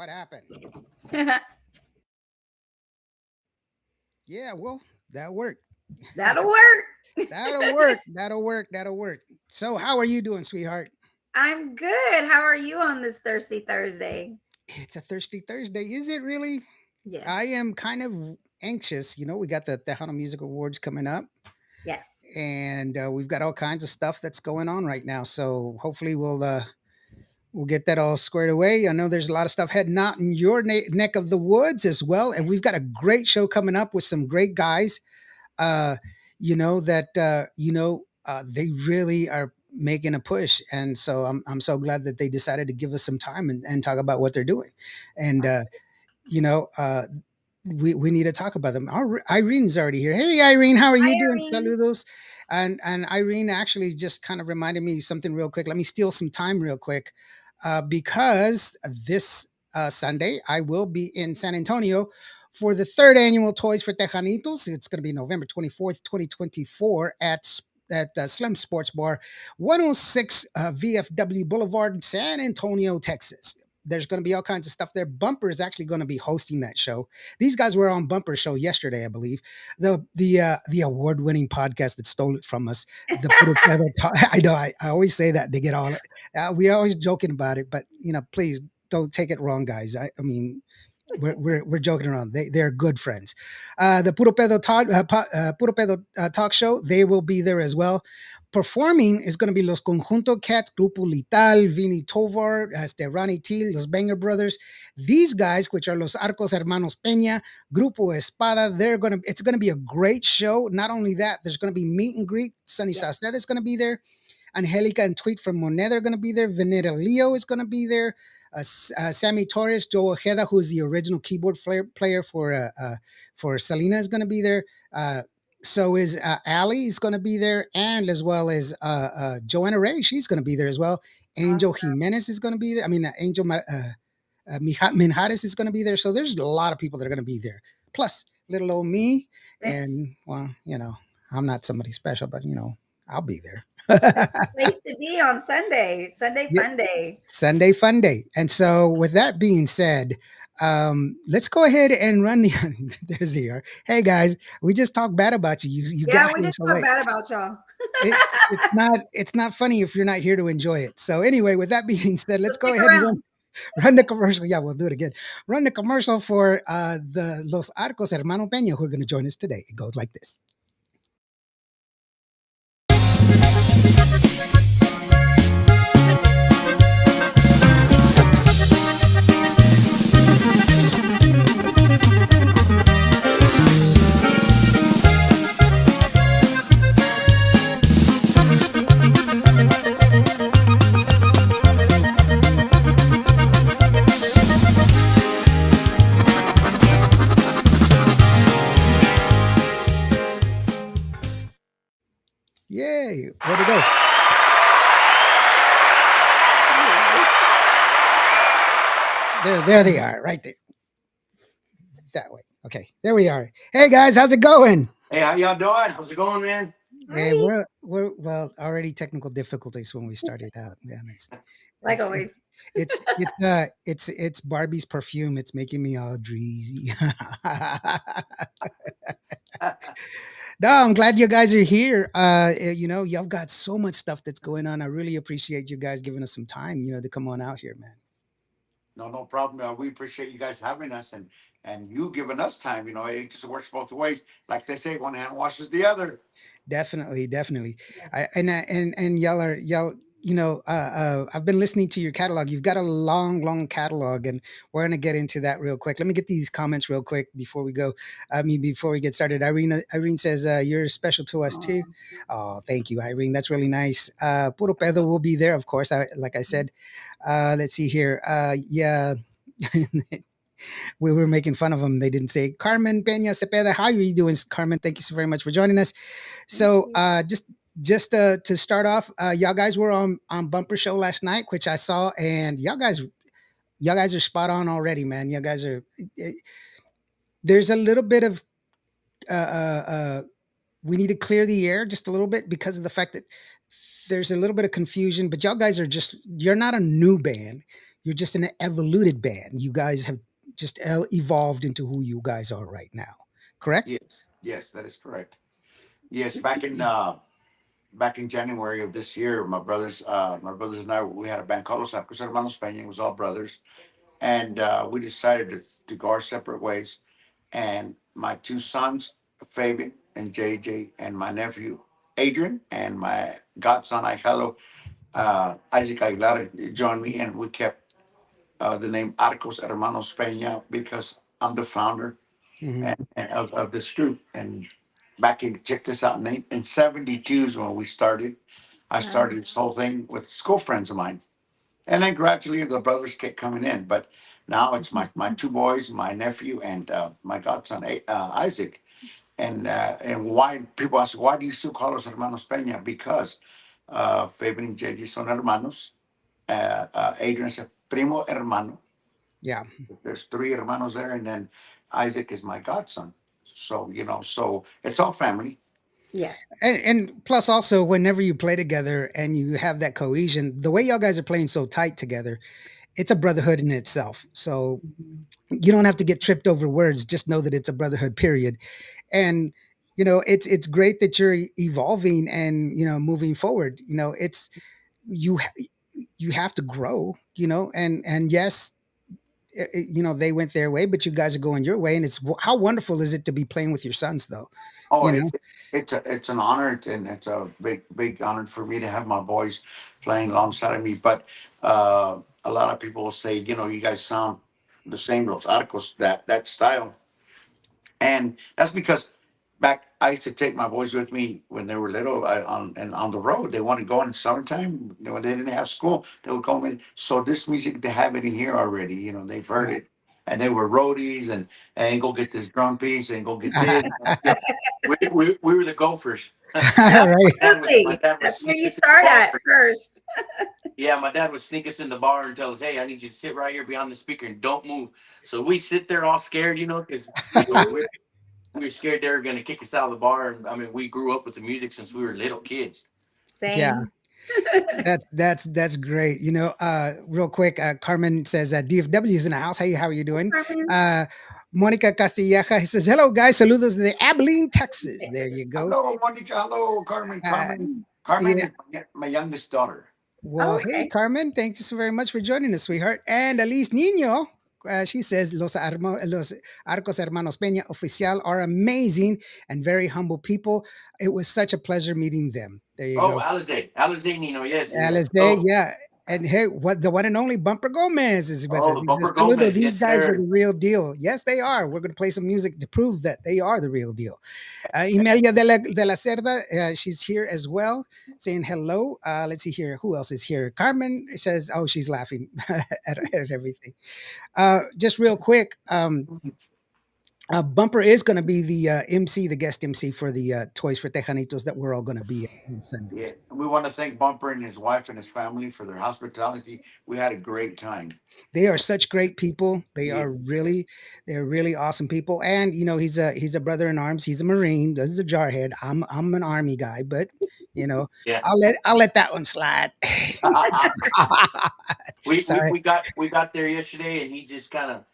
What happened? That'll Yeah, well, that worked. work. That'll work. That'll work. That'll work. So, how are you doing, sweetheart? I'm good. How are you on this thirsty Thursday? It's a thirsty Thursday. Is it really? Yes. I am kind of anxious. We got the Tejano Music Awards coming up, Yes. and we've got all kinds of stuff that's going on right now. So, hopefully, we'll get that all squared away. I know there's a lot of stuff heading out in your neck of the woods as well, and we've got a great show coming up with some great guys. uh, they really are making a push, and so I'm so glad that they decided to give us some time and talk about what they're doing, and you know uh, we need to talk about them. Irene's already here. Hey, Irene, how are Hi, you doing? Irene. Saludos. And Irene actually just kind of reminded me something real quick. Let me steal some time real quick, because this Sunday I will be in San Antonio for the third annual Toys for Tejanitos. It's going to be November 24th, 2024 at Slim Sports Bar, 106 VFW Boulevard, San Antonio, Texas. There's going to be all kinds of stuff there. Bumper is actually going to be hosting that show. These guys were on Bumper show yesterday, I believe. The award winning podcast that stole it from us. The Puro Pedo I know I always say that, they get all. We always joking about it, but please don't take it wrong, guys. I mean, we're joking around. They're good friends. The Puro Pedo talk show. They will be there as well. Performing is going to be Los Conjunto Cats, Grupo Lital, Vini Tovar, Rani T, Los Banger Brothers. These guys, which are Los Arcos Hermanos Pena, Grupo Espada, it's going to be a great show. Not only that, there's going to be meet and greet. Sunny Yes. Sauced is going to be there. Angelica and Tweet from Moneda are going to be there. Venera Leo is going to be there. Sammy Torres, Joe Ojeda, who is the original keyboard player for Selena, is going to be there. So is Ali is going to be there, and as well as Joanna Ray, she's going to be there as well. Angel Awesome. Jimenez is going to be there. I mean, Minjares is going to be there. So there's a lot of people that are going to be there. Plus, little old me, and well, I'm not somebody special, but I'll be there. That's the place to be on Sunday. Sunday Yeah, fun day. Sunday fun day. And so, with that being said, let's go ahead and run the. There's here. Hey guys, we just talked bad about you. You got Yeah, we here just so talk late. bad about y'all. It's not funny if you're not here to enjoy it. So anyway, with that being said, So let's go stick ahead and run around. run the commercial. Yeah, we'll do it again. Run the commercial for the Los Arcos Hermano Peña who are going to join us today. It goes like this. Yay! Where'd it go? There they are, right there. That way. Okay, there we are. Hey guys, how's it going? Hey, how y'all doing? How's it going, man? Hey, Hi. we're well already technical difficulties when we started out. Man, Like it's always. it's Barbie's perfume. It's making me all dreamy. No, I'm glad you guys are here. Y'all got so much stuff that's going on. I really appreciate you guys giving us some time, to come on out here, man. No problem. We appreciate you guys having us and you giving us time. It just works both ways. Like they say, one hand washes the other. Definitely, definitely. Yes. And y'all. I've been listening to your catalog. You've got a long, long catalog, and we're gonna get into that real quick. Let me get these comments real quick before we go. I mean, before we get started, Irene says you're special to us too. Aw. Oh, thank you, Irene. That's really nice. Puro Pedo will be there, of course. Like I said. Let's see here. Yeah. We were making fun of them. They didn't say Carmen Peña Cepeda. How are you doing, Carmen? Thank you so very much for joining us. Thank So, you. to start off, y'all guys were on Bumper Show last night, which I saw, and y'all guys are spot on already, man. Y'all guys are. There's a little bit of uh, uh, uh, we need to clear the air just a little bit because of the fact that there's a little bit of confusion. But y'all guys are you're not a new band. you're just an evoluted band. You guys have just evolved into who you guys are right now. Correct? Yes, yes, that is correct. Yes, back in January of this year, my brothers and I, we had a band called Los Arcos Hermanos Pena. It was all brothers, and we decided to go our separate ways. And my two sons, Fabian and JJ, and my nephew Adrian, and my godson Ahijado, Isaac Aguilar, joined me, and we kept the name Arcos Hermanos Peña because I'm the founder Hmm. of this group. And back in, check this out, in 72 is when we started. I Wow. started this whole thing with school friends of mine. And then gradually the brothers kept coming in. But now it's my two boys, my nephew, and my godson, Isaac. And why people ask, why do you still call us Hermanos Peña? Because Fabian and JJ son hermanos. Adrian is a primo hermano. Yeah. There's three hermanos there, and then Isaac is my godson. So so it's all family. Yes. And plus also whenever you play together and you have that cohesion, the way y'all guys are playing so tight together, it's a brotherhood in itself. So Mhm. you don't have to get tripped over words. Just know that it's a brotherhood, period. And it's great that you're evolving and moving forward. It's you ha- you have to grow. And yes, they went their way, but you guys are going your way. And how wonderful is it to be playing with your sons, though? Oh, You know, it's an honor, and it's a big honor for me to have my boys playing alongside of me. But a lot of people will say, you guys sound the same, Los Arcos, that style. And that's because back I used to take my boys with me when they were little, on the road. They want to go in the summertime when they didn't have school. They would go in. So this music, they have it in here already. They've heard yeah. it, and they were roadies and go get this drum piece and go get this. We were the gophers. Right. My Absolutely. dad would That's where sneak you us in the start bar. at first. Yeah, my dad would sneak us in the bar and tell us, "Hey, I need you to sit right here behind the speaker and don't move." So we sit there all scared, because we were scared they were going to kick us out of the bar. And I mean, we grew up with the music since we were little kids. Yeah. Same. That's great. Real quick, Carmen says DFW is in the house. Hey, how are you doing? Carmen. Uh, Monica Castilleja says, "Hello, guys. Saludos de Abilene, Texas." There you go. Hello, Monica. Hello, Carmen. Uh, Carmen yeah. is my youngest daughter. Well, Oh, hey, okay. Carmen. Thank you so very much for joining us, sweetheart. And Alice Nino. She says Los Arcos Hermanos Peña Oficial are amazing and very humble people. It was such a pleasure meeting them. There you Oh, go. Alize Nino. Yes, yes. Let's say, Oh, yeah. And hey, what the one and only Bumper Gomez is with us. the He says, Bumper Saludo, Gomez. these Yes, guys are sir. the real deal. Yes, they are. We're going to play some music to prove that they are the real deal. Imelia de la Cerda, she's here as well, saying hello. Let's see here. Who else is here? Carmen says, oh, she's laughing at everything. Just real quick, Bumper is going to be the MC, the guest MC for the Toys for Tejanitos that we're all going to be at on Yeah. Sundays. And we want to thank Bumper and his wife and his family for their hospitality. We had a great time. They are such great people. Yeah. They're really awesome people. And he's a brother in arms. He's a Marine. This is a jarhead. I'm an Army guy, but you know Yeah. I'll let that one slide. Sorry. We got there yesterday, and he just kind of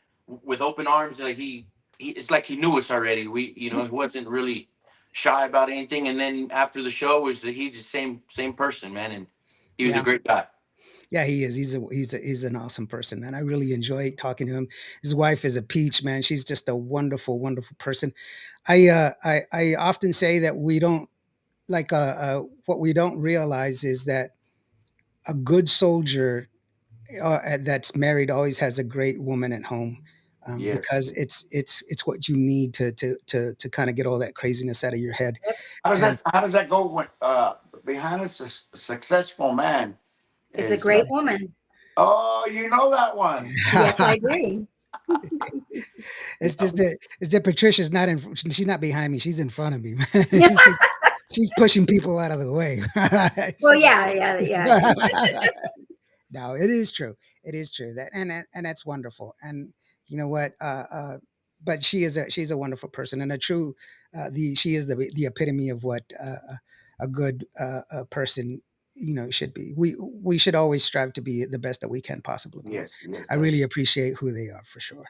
with open arms, like he it's like he knew us already. He wasn't really shy about anything. And then after the show, was that he's the same person, man, and he was a Yeah, great guy. yeah, he is. He's an awesome person, man. I really enjoy talking to him. His wife is a peach, man. She's just a wonderful, wonderful person. I often say that we don't what we don't realize is that a good soldier that's married always has a great woman at home, Yes. because it's what you need to kind of get all that craziness out of your head. Yep. And How does that go when behind a successful man It's a is great woman. oh, you know that one. Yes, I do. it's just that Patricia's not in. She's not behind me. She's in front of me. She's pushing people out of the way. Well, She's like, yeah, yeah, yeah. no, it is true. It is true that and that's wonderful. And you know what? But she's a wonderful person and a true she is the epitome of what a good person should be. We should always strive to be the best that we can possibly be. Yes, yes, I really that's appreciate who they are for sure.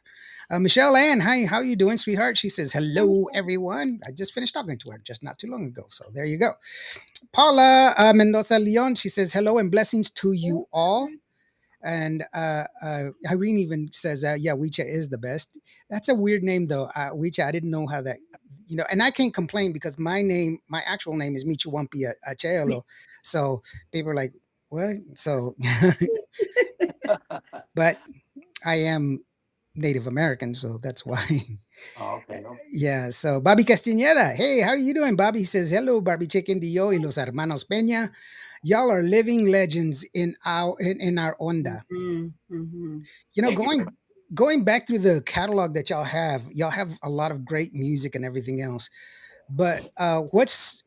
Michelle Ann, hi, how you doing, sweetheart? She says, hello, everyone. I just finished talking to her just not too long ago. So there you go. Paula Mendoza Leon, she says, hello and blessings to you all. And Irene even says, yeah, Wicha is the best. That's a weird name, though. Wicha, I didn't know how that, and I can't complain because my actual name is Michuwampi Achelo. So people are like, what? So, but I am Native American, so that's why. okay. No. Yeah, so Bobby Castañeda. Hey, how are you doing, Bobby? He says, hello, Barbie Chicken Dio y los hermanos Pena. Y'all are living legends in our onda. Mhm, mhm. You know, Thank you very much. going back through the catalog that y'all have a lot of great music and everything else. But what's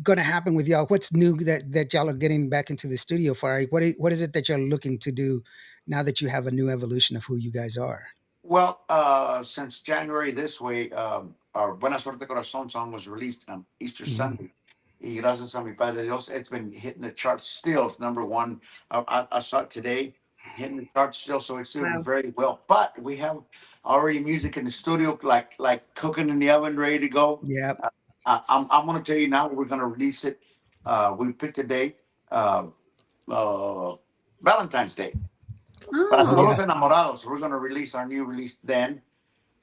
going to happen with y'all? What's new that y'all are getting back into the studio for? Like, what is it that you're looking to do now that you have a new evolution of who you guys are? Well, since January this way, our Buena Suerte Corazón song was released on Easter Mhm. Sunday. Y gracias a mi Padre Dios, it's been hitting the charts still. It's number one. I saw it today, hitting the charts still, so it's doing Wow. very well. But we have already music in the studio, like cooking in the oven, ready to go. Yep. I'm going to tell you now, we're going to release it. We picked a date, uh, uh, Valentine's Day. Para Oh Oh, todos yeah. los enamorados, we're going to release our new release then,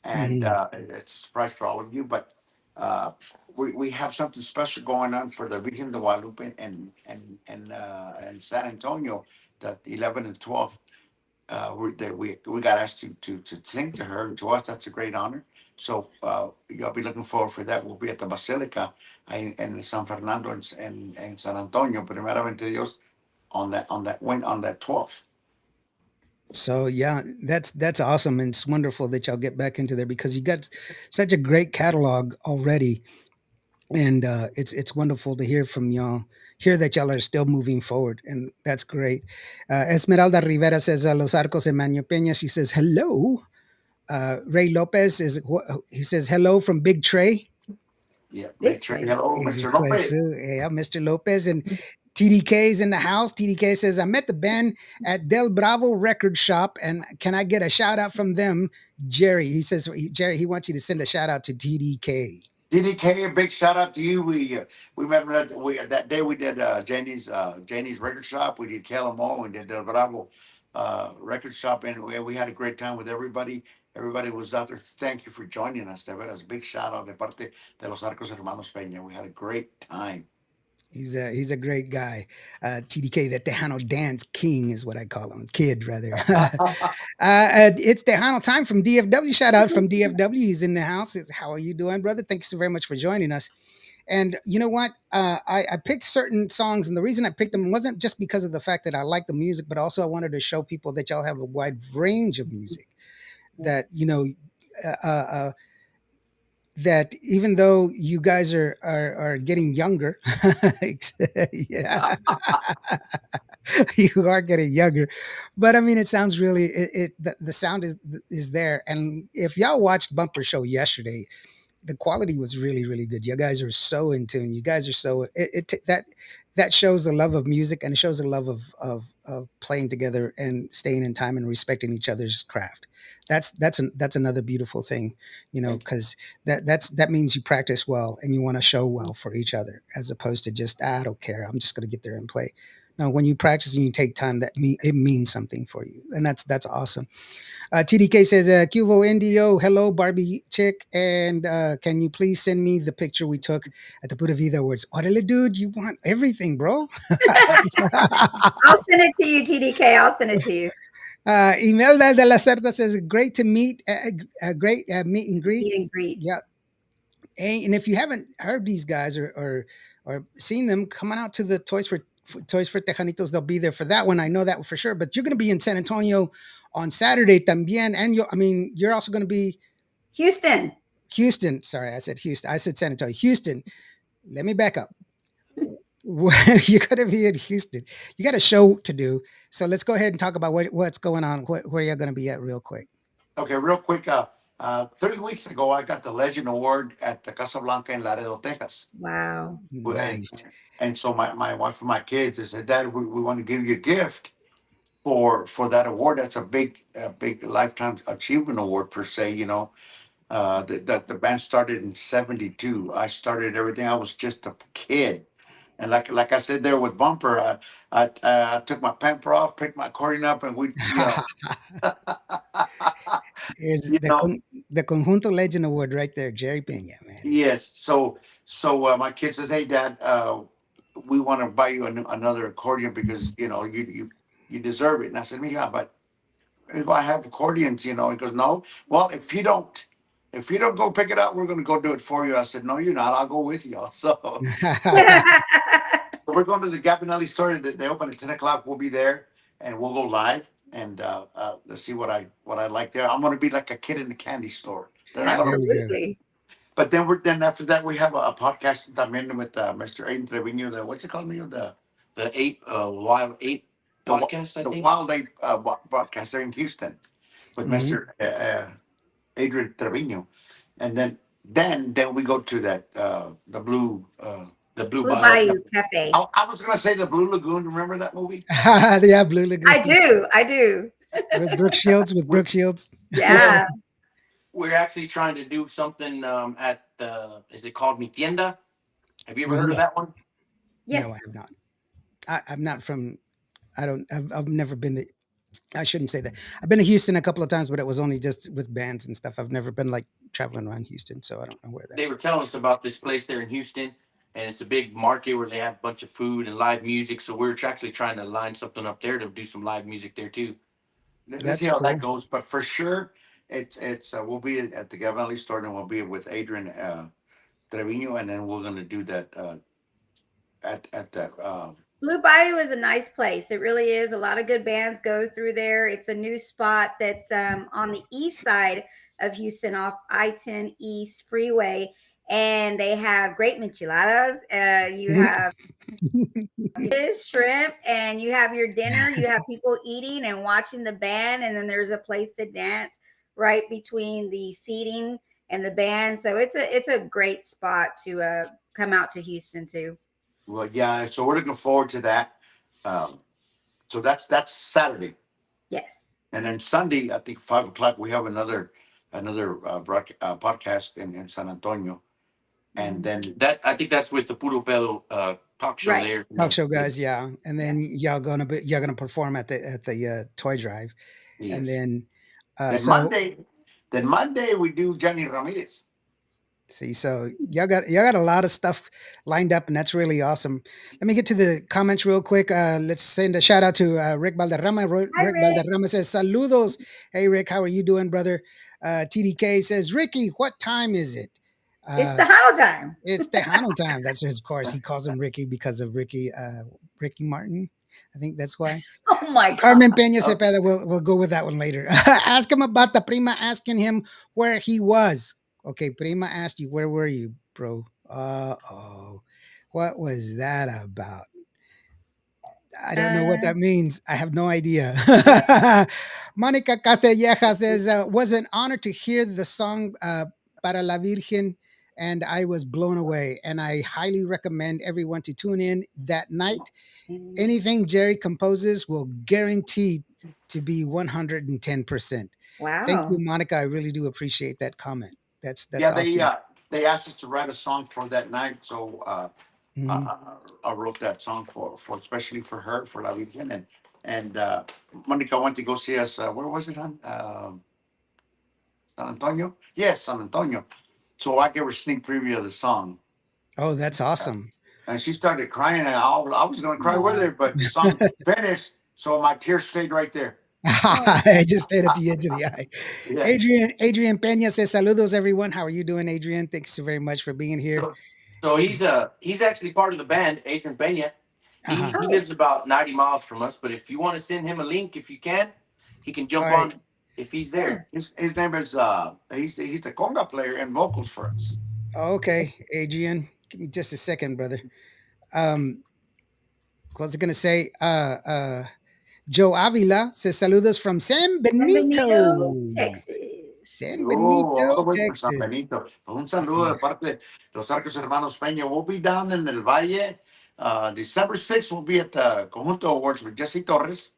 and Hmm. it's a surprise for all of you. But uh, we have something special going on for the Virgen de Guadalupe and San Antonio, the 11th and 12th. We got asked to sing to her. To us, that's a great honor. So you'll be looking forward for that. We'll be at the Basilica in San Fernando and San Antonio, primeramente Dios, on that 12th. So yeah, that's awesome, and it's wonderful that y'all get back into there because you got such a great catalog already, and it's wonderful to hear from y'all. Hear that y'all are still moving forward, and that's great. Esmeralda Rivera says, "Los Arcos Emmanuel Peña." She says, "Hello." Ray Lopez he says, "Hello from Big Trey." Yeah, big big train. trade. Hello, Mr. Pues, Lopez. yeah, Mr. Lopez and TDK is in the house. TDK says, I met the band at Del Bravo Record Shop, and can I get a shout out from them? Jerry, he says, Jerry, he wants you to send a shout out to TDK. DDK, a big shout out to you. We met that day. We did Janie's record shop. We did Calamo. We did Del Bravo record shop, and we had a great time with everybody. Everybody was out there. Thank you for joining us. There was a big shout out de parte de los Arcos Hermanos Peña. We had a great time. He's a great guy. TDK, the Tejano dance king is what I call him, kid rather. It's Tejano time from DFW. Shout out from DFW. He's in the house. How are you doing, brother? Thanks so very much for joining us. And you know what? I picked certain songs, and the reason I picked them wasn't just because of the fact that I like the music, but also I wanted to show people that y'all have a wide range of music. That uh, uh, uh, that even though you guys are getting younger, yeah, you are getting younger, but I mean, it sounds really the sound is there. And if y'all watched Bumper Show yesterday, the quality was really really good. You guys are so in tune. You guys are so that shows the love of music, and it shows the love of playing together and staying in time and respecting each other's craft. That's another beautiful thing, Thank you. because that means you practice well and you want to show well for each other, as opposed to just I don't care, I'm just going to get there and play. No, when you practice and you take time, it means something for you, and that's awesome. TDK says, Cuvo NDO, hello, Barbie Chick. And can you please send me the picture we took at the Buddha Vida Awards? Orale, dude, you want everything, bro. I'll send it to you, TDK. I'll send it to you. Imelda de la Cerda says, great to meet, a great meet and greet. Meet and greet. Yeah. And if you haven't heard these guys or seen them, come on out to the Toys for Tejanitos. They'll be there for that one. I know that for sure. But you're going to be in San Antonio on Saturday también. And you're also going to be Houston. Houston. Sorry, I said Houston. I said San Antonio. Houston. Let me back up. You're going to be in Houston. You got a show to do. So let's go ahead and talk about what's going on, where you're going to be at real quick. Okay, real quick. 3 weeks ago, I got the Legend Award at the Casablanca in Laredo, Texas. Wow. And, Nice. And so my wife and my kids, they said, Dad, we want to give you a gift for that award. That's a big lifetime achievement award per se. That the band started in '72. I started everything. I was just a kid, and like I said there with Bumper, I took my pamper off, picked my accordion up, and we, Is you know, the Conjunto Legend Award right there, Jerry Pena, man. yes. So my kid says, "Hey, Dad, we want to buy you another accordion because you deserve it." And I said, "Yeah, but if I have accordions, He goes, "No. Well, if you don't go pick it up, we're going to go do it for you." I said, "No, you're not. I'll go with you." So we're going to the Gabinelli store. They open at 10 o'clock. We'll be there, and we'll go live, and let's see what I like there. I'm going to be like a kid in the candy store. They're not There going to. you go. Absolutely. But then after that, we have a podcast también with Mr. Aiden Trevino. What's it called, Neil? The eight wild eight podcast, I The think. Wild Ape broadcaster in Houston with Mhm. Mr. Adrian Trevino, and then we go to that The Blue Blue Bio. Bayou Cafe. I was gonna say the Blue Lagoon. Remember that movie? Yeah, Blue Lagoon I do. I do. with Brooke Shields. With We're, Brooke Shields. yeah, Yeah. We're actually trying to do something at is it called Mi Tienda? Have you ever heard of Mhm. that one? No, I Yes. have not. I'm not from. I don't. I've never been to. I shouldn't say that. I've been to Houston a couple of times, but it was only just with bands and stuff. I've never been like traveling around Houston, so I don't know where They that's were at. telling us about this place there in Houston, and it's a big market where they have a bunch of food and live music. So we're actually trying to line something up there to do some live music there too. let's see That's how that cool. goes. But for sure, it's we'll be at the Gavin store, and we'll be with Adrian Trevino, and then we're gonna do that at that. Blue Bayou is a nice place. It really is. A lot of good bands go through there. It's a new spot that's on the east side of Houston off I-10 East Freeway. And they have great micheladas. You have fish, shrimp, and you have your dinner. You have people eating and watching the band. And then there's a place to dance right between the seating and the band. So it's a great spot to come out to Houston to. Well, yeah. So we're looking forward to that. Um, so that's Saturday. Yes. And then Sunday, I think 5 o'clock, we have another podcast in San Antonio. And Mhm. then That I think that's with the Puro Pedo talk show Right. there. Talk show guys, yeah, and Yeah. then y'all gonna perform at the toy drive, and yes, then then so Monday we do Johnny Ramirez. see, so y'all got a lot of stuff lined up, and that's really awesome. Let me get to the comments real quick. Let's send a shout out to Rick Valderrama. Hi, Rick Rick. Valderrama says, "Saludos, hey Rick, how are you doing, brother?" TDK says, "Ricky, what time is it?" It's Uh, Tejano time. it's Tejano time. That's his, of course. He calls him Ricky because of Ricky Martin. I think that's why. Oh my God. Carmen Peña Okay. Cepeda, we'll go with that one later. Ask him about the prima asking him where he was. Okay, prima asked you, where were you, bro? Oh. What was that about? I don't know what Uh, that means. I have no idea. yeah. Monica Caselleja says, was an honor to hear the song Para la Virgen, and I was blown away. And I highly recommend everyone to tune in that night. Anything Jerry composes will guarantee to be 110%. Thank you, Wow. Monica. I really do appreciate that comment. That's Yeah, they awesome. uh, they asked us to write a song for that night, so Mhm. I wrote that song for especially for her for La Virgen, and Monica went to go see us. Where was it on San Antonio? Yes, San Antonio. So I gave her a sneak preview of the song, Oh, that's awesome. and she started crying, and I was going to cry with Aw. her, but the song finished, so my tears stayed right there. I just stayed at the edge of the eye. Yeah. Adrian Pena says, Saludos, everyone. How are you doing, Adrian? Thanks so very much for being here. So, so he's actually part of the band, Adrian Pena. He Uh-huh. he Oh, lives about 90 miles from us, but if you want to send him a link, if you can, he can All jump right. on if he's yeah. there. His name is he's the conga player and vocals for us. Okay, Adrian. Give me just a second, brother. Um, what was I going to say? Joe Avila says, Saludos from San San Benito, Benito. Texas. San Oh, all the Benito, way from San Texas. Benito. Un Uh, saludo de parte de los Arcos Hermanos Peña. We'll be down in El Valle December 6th will be at the Conjunto Awards with Jesse Torres.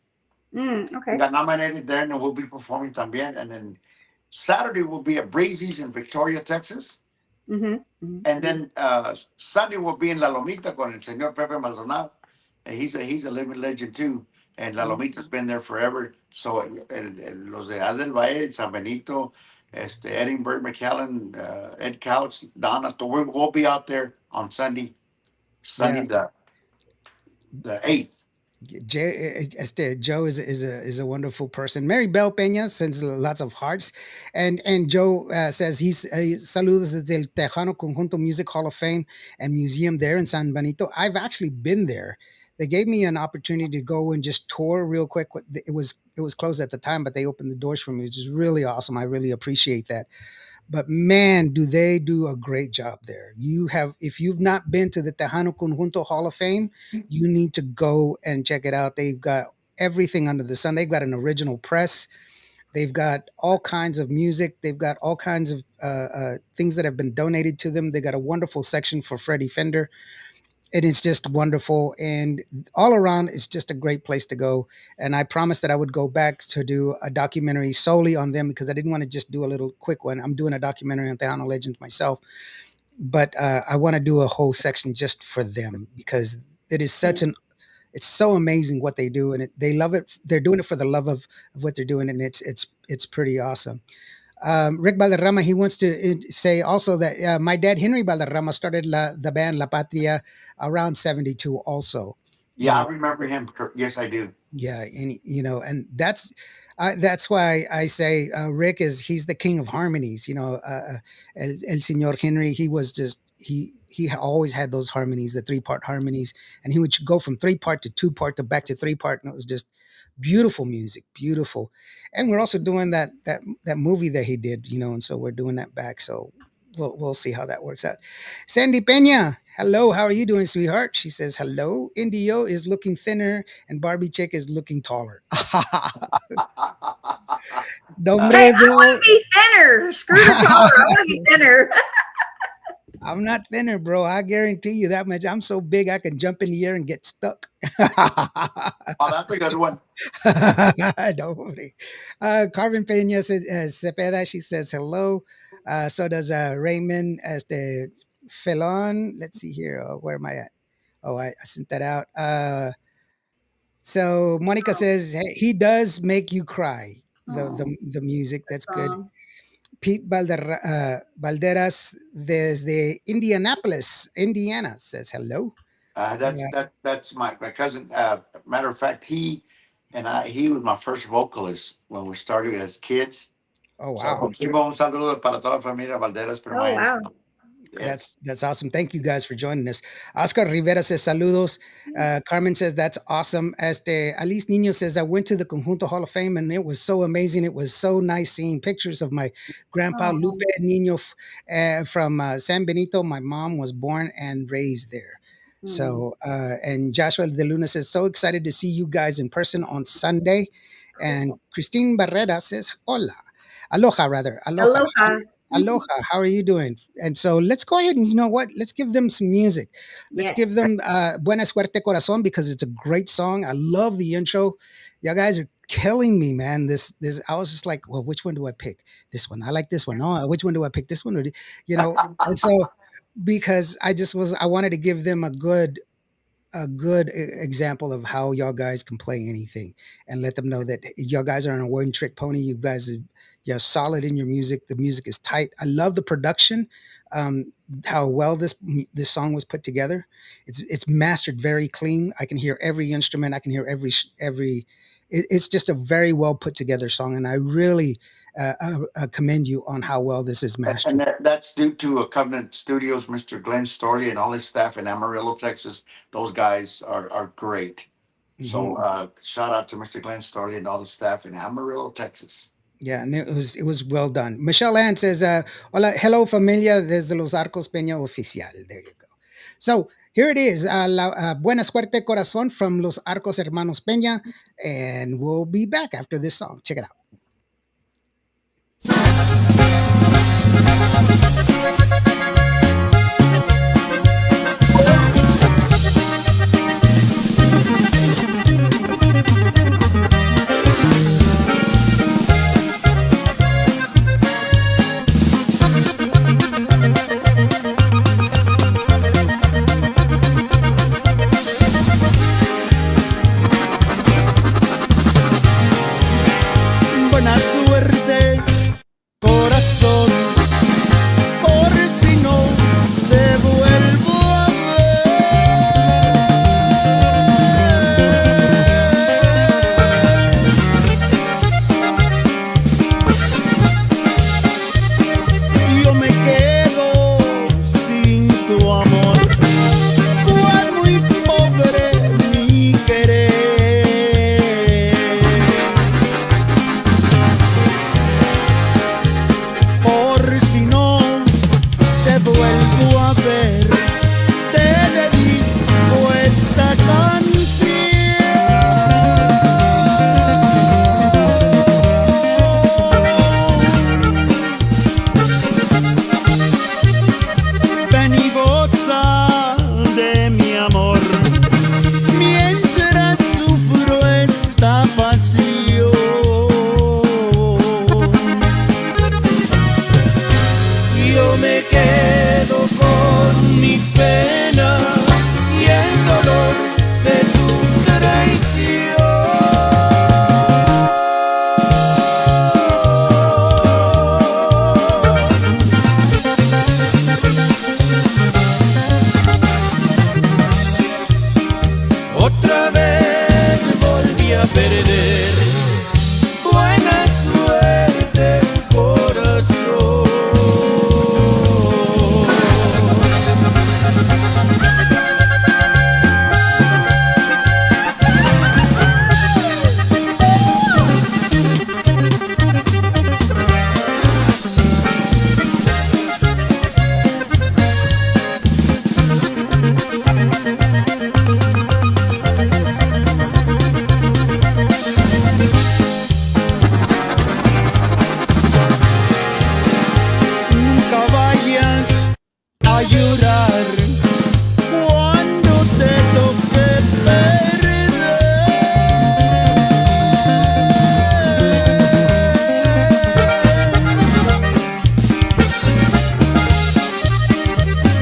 He Okay. got nominated there, and then we'll be performing también. And then Saturday will be at Brazy's in Victoria, Texas. Mm-hmm. And then Sunday will be in La Lomita con el señor Pepe Maldonado. And he's a living legend too. And La Lomita's been there forever. So los de Adel Valle, San Benito, Edinburgh, McAllen, Ed Couch, Donna, we'll be out there on Sunday, Yeah. Sunday the 8th. Joe is a wonderful person. Mary Bell Peña sends lots of hearts, and Joe says he's saludos desde el Tejano Conjunto Music Hall of Fame and Museum there in San Benito. I've actually been there. They gave me an opportunity to go and just tour real quick. It was closed at the time, but they opened the doors for me, which is really awesome. I really appreciate that. But man, do they do a great job there. If you've not been to the Tejano Conjunto Hall of Fame, you need to go and check it out. They've got everything under the sun. They've got an original press. They've got all kinds of music. They've got all kinds of things that have been donated to them. They got a wonderful section for Freddie Fender, and it's just wonderful. And all around, it's just a great place to go. And I promised that I would go back to do a documentary solely on them because I didn't want to just do a little quick one. I'm doing a documentary on Tejano Legends myself, but I want to do a whole section just for them because it is it's so amazing what they do, and they love it. They're doing it for the love of what they're doing, and it's pretty awesome. Rick Valderrama, he wants to say also that my dad, Henry Valderrama, started the band La Patria around 72 also. Yeah, I remember him. Yes, I do. Yeah, and and that's why I say Rick he's the king of harmonies. El Señor Henry, he was just he always had those harmonies, the 3-part harmonies, and he would go from 3-part to 2-part to back to 3-part, and it was just beautiful music, beautiful. And we're also doing that movie that he did, and so we're doing that back. So we'll see how that works out. Sandy Pena, hello, how are you doing, sweetheart? She says hello. Indio is looking thinner, and Barbie Chick is looking taller. Hey, Dombre, I want bro. to be thinner. Screw the taller. I want to be thinner. I'm not thinner, bro. I guarantee you that much. I'm so big I can jump in the air and get stuck. Oh, that's a good one. Don't worry. Carmen Pena says, Cepeda, she says hello. So does Raymond as the Felon. Let's see here. Where am I at? Oh, I sent that out. So Monica says hey, he does make you cry. The music, that's good. Pete Valderas desde Indianapolis, Indiana says hello. That's my cousin. Matter of fact, he was my first vocalist when we started as kids. Oh So, wow. un saludo para toda la familia Valderas Oh, wow. Yes. That's awesome. Thank you guys for joining us. Oscar Rivera says saludos. Carmen says that's awesome. Alice Nino says I went to the Conjunto Hall of Fame and it was so amazing. It was so nice seeing pictures of my grandpa Lupe Nino from San Benito. My mom was born and raised there. So and Joshua De Luna says so excited to see you guys in person on Sunday. And Christine Barrera says hola. Aloha rather. Aloha. Aloha. Aloha, how are you doing? And so let's go ahead and you know what? Let's give them some music. Let's Yes. give them Buena Suerte Corazon because it's a great song. I love the intro. Y'all guys are killing me, man. This I was just like, well, which one do I pick? This one. I like this one. Oh, which one do I pick? This one, and so because I wanted to give them a good example of how y'all guys can play anything and let them know that y'all guys are on a one trick pony. You're solid in your music. The music is tight. I love the production, how well this song was put together. It's mastered very clean. I can hear every instrument. I can hear every. It's just a very well put together song, and I really commend you on how well this is And mastered. that's due to Covenant Studios, Mr. Glenn Storley and all his staff in Amarillo, Texas. Those guys are great. So shout out to Mr. Glenn Storley and all the staff in Amarillo, Texas. Yeah, and it was well done. Michelle Ann says, "Hola, hello familia desde Los Arcos Peña Oficial." There you go. So here it is, Buena Suerte Corazón from Los Arcos Hermanos Peña, and we'll be back after this song. Check it out. perder. Buena suerte, corazón. Nunca vayas a llorar cuando te toque perder.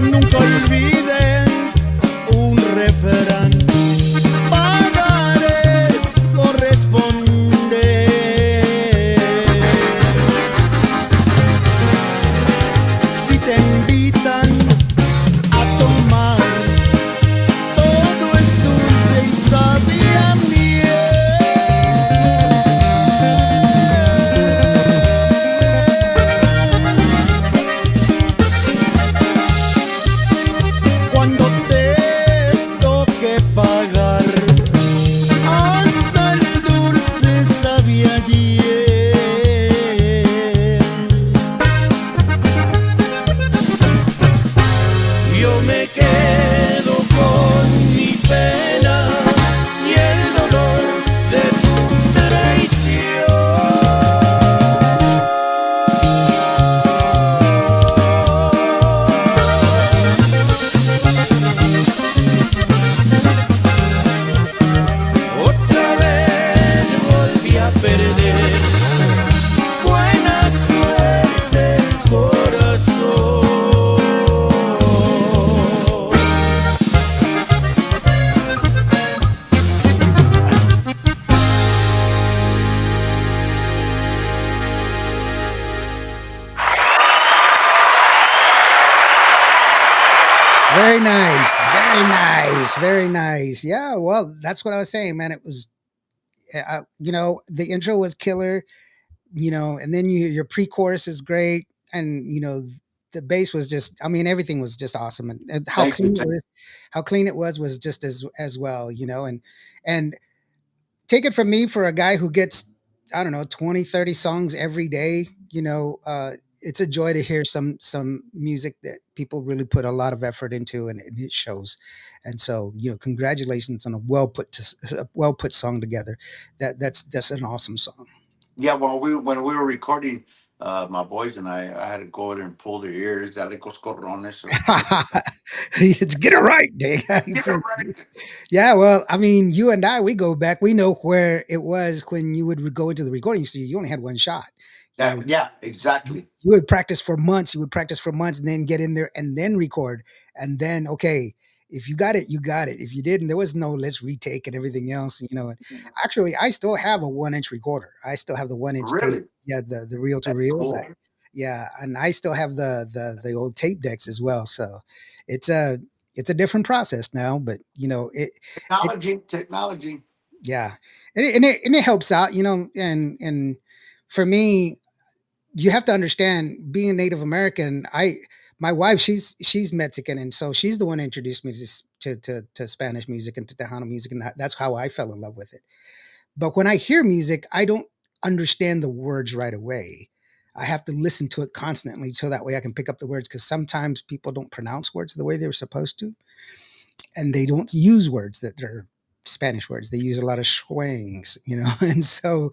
Nunca olvides un refrán. Pagar es corresponder. Si te invitan a tomar, todo es dulce y sabe a miel. Cuando te toque pagar, hasta el dulce sabe a hiel. Yo me quedo con mi pena y el dolor de tu traición. Otra vez volví a perder. Buena suerte, corazón. Very nice. Very nice. Very nice. Yeah. Well, that's what I was saying, man. It was, the intro was killer, and then your pre-chorus is great. And, the bass was just, I mean, everything was just awesome. And Thank you. how clean it was just as well, and take it from me, for a guy who gets, I don't know, 20, 30 songs every day, it's a joy to hear some music that people really put a lot of effort into, and it shows. And so, congratulations on a well put song together. That's an awesome song. Yeah, when we were recording, my boys and I had to go there and pull their ears, dale coscorrones. So It's get it right, Dave. get it right. Yeah, well, I mean, you and I, we go back. We know where it was when you would go into the recording studio. You only had one shot. You know, Yeah, you exactly. would practice for months. You would practice for months and then get in there and then record. And then, okay, if you got it, you got it. If you didn't, there was no let's retake and everything else. And actually, I still have a 1 inch recorder. I still have the 1 inch tape. Really, Yeah, the reel to that's reels. cool. Yeah, and I still have the old tape decks as well. So it's a it's a different process now, but it Technology. yeah, and it helps out, and for me, you have to understand, being Native American. My wife, she's Mexican, and so she's the one who introduced me to Spanish music and to Tejano music, and that's how I fell in love with it. But when I hear music, I don't understand the words right away. I have to listen to it constantly so that way I can pick up the words, because sometimes people don't pronounce words the way they were supposed to, and they don't use words that are Spanish words. They use a lot of schwangs. And so,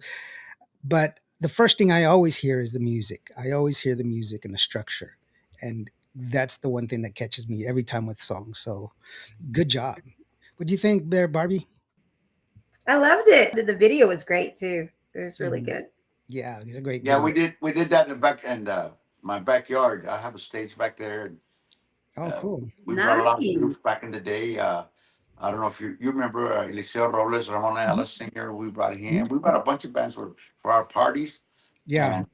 but the first thing I always hear is the music. I always hear the music and the structure. And that's the one thing that catches me every time with songs. So good job. What do you think there, Barbie? I loved it. The video was great too. It was really Mhm. good. Yeah, it's a great Yeah, video. we did that in the back and my backyard. I have a stage back there. And, Oh, cool. we brought a lot of Nice. groups back in the day. I don't know if you remember Eliseo Robles, Ramon Mhm. Ayala singer. We brought him. Mhm. We brought a bunch of bands for our parties, Yeah. and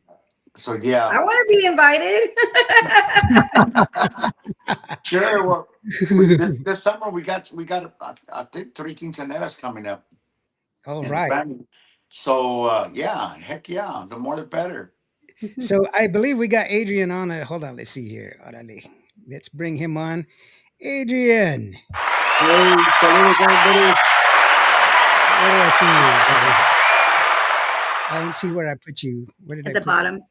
so yeah, I want to be invited. sure. Well, this summer we got I think three quinceaneras coming up. All and the right. family. So yeah, heck yeah, the more the better. So I believe we got Adrian on. Hold on. Let's see here. Orale. Let's bring him on. Adrian. Hey, saludos everybody. Where do I see you, brother? I don't see where I put you. Where did At I the put you? bottom.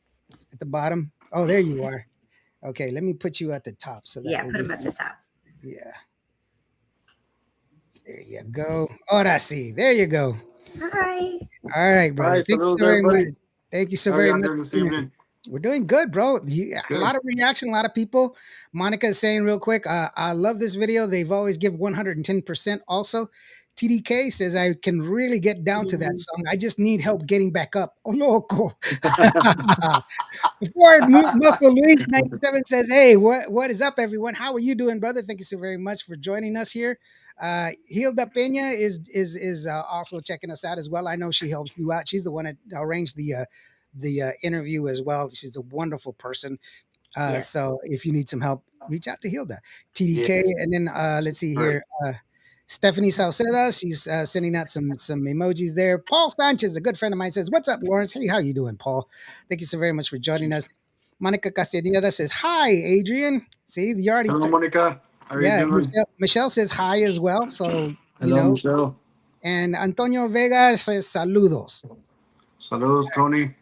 At the bottom? Oh, there you are. Okay, let me put you at the top so that Yeah, way put we them at the can. top. Yeah, there you go. Ahora sí. There you go. Hi. All right, brother. Hi, Thank you saludos so very much. everybody. Thank you so How are very y'all much doing for this being here. evening? We're doing good, bro. A Good. lot of reaction, a lot of people. Monica is saying real quick, I love this video. They've always give 110%. Also, TDK says I can really get down to that song. I just need help getting back up. Oh, loco. Before Muscle Luis 97 says, "Hey, what is up, everyone? How are you doing, brother? Thank you so very much for joining us here." Hilda Pena is also checking us out as well. I know she helped you out. She's the one that arranged the interview as well. She's a wonderful person. Yes. So if you need some help, reach out to Hilda, TDK, Yes. and then let's see Right. here. Stephanie Salceda, she's sending out some emojis there. Paul Sanchez, a good friend of mine, says, "What's up, Lawrence? Hey, how you doing, Paul? Thank you so very much for joining us." Monica Castellada says, "Hi, Adrian." See, you already, Hello, Monica. How are you yeah. doing? Michelle says hi as well. So you Hello, know, Michelle. and Antonio Vega says saludos. Saludos, Tony.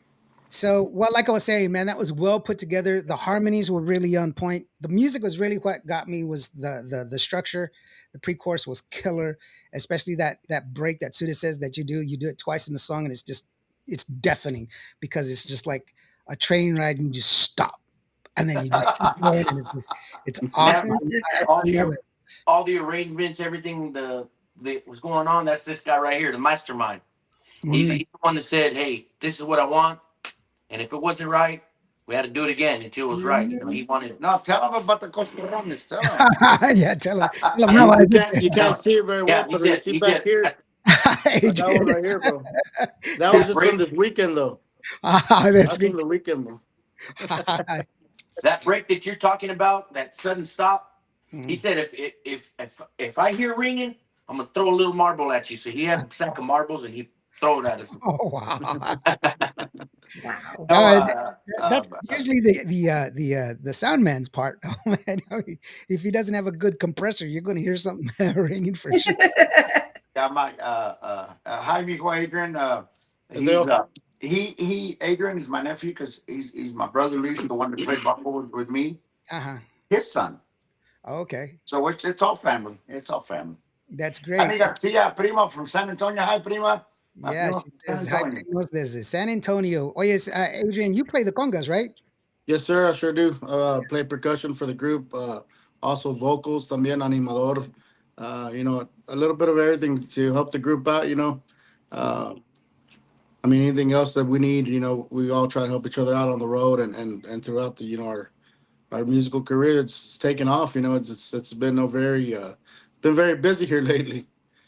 So, well, like I was saying, man, that was well put together. The harmonies were really on point. The music was really what got me was the structure. The pre-chorus was killer, especially that break that Suda says that you do. You do it twice in the song, and it's deafening because it's just like a train ride, and you just stop, and then you just keep going, and it's That awesome. all I love the it. all the arrangements, everything that was going on. That's this guy right here, the mastermind. Mhm. He's the one that said, "Hey, this is what I want," and if it wasn't right, we had to do it again until it was right. You know, Mhm. he wanted. Now tell them about the coscorrones. Tell them. Yeah, tell him You, how I you can't you Tell can't him. see it very well, Yeah, but you see he back said here. that, I got one Adrian. right here, bro. That was that just from break this weekend, though. That's That's from good. the weekend, bro. that break that you're talking about, that sudden stop. He Mhm. said, if I hear ringing, I'm gonna throw a little marble at you. So he had a sack of marbles and he throw it at us. Oh wow. Wow. No, That's usually the sound man's part, though, man. If he doesn't have a good compressor, you're going to hear something ringing for sure. Yeah, my hi, mijo Adrian. He's Adele. Adrian is my nephew because he's my brother Luis, the one that played buckle with me. Uh huh. His son. Okay, So it's all family. It's all family. that's great. Amiga, Tia, prima from San Antonio. Hi, prima. My Yeah, prima she from San says hi, Antonio. primos. Desde San Antonio. Oh yes, Adrian, you play the congas, right? Yes, sir. I sure do. Play percussion for the group. Also vocals, también animador. A little bit of everything to help the group out. Uh, I mean, anything else that we need. We all try to help each other out on the road and throughout the our musical career. It's taken off. It's been a been very busy here lately.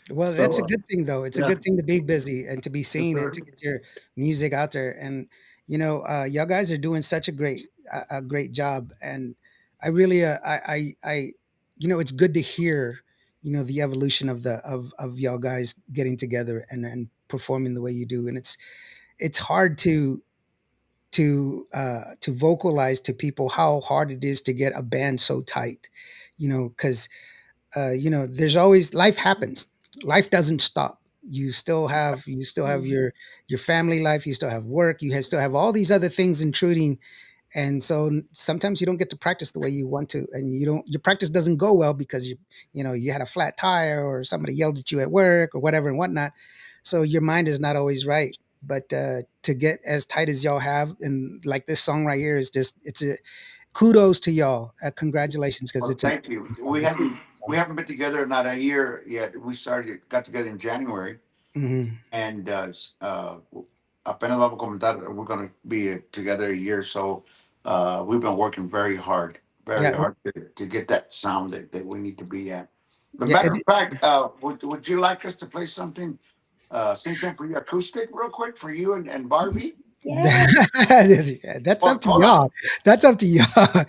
Well, that's So a good thing, though. It's a yeah, good thing to be busy and to be yes, seen and sir. to get your music out there. And y'all guys are doing such a great job. And I really, it's good to hear, the evolution of of y'all guys getting together and performing the way you do. And it's hard to vocalize to people how hard it is to get a band so tight, because there's always life happens. Life doesn't stop. You still have your family life. You still have work. Still have all these other things intruding, and so sometimes you don't get to practice the way you want to, and your practice doesn't go well because you had a flat tire or somebody yelled at you at work or whatever and whatnot. So your mind is not always right. But to get as tight as y'all have, and like this song right here is just it's a kudos to y'all. Congratulations, because Well, it's a thank you. song. It's We haven't been together not a year yet. Got together in January, Mhm. and apenas vamos a comentar. We're going to be together a year, so we've been working Yeah, very hard to get that sound that we need to be at. But yeah. matter of fact, would you like us to play something, sing something for you acoustic, real quick, for you and Barbie? Yeah. That's up Well, to hold on. y'all. That's up to y'all.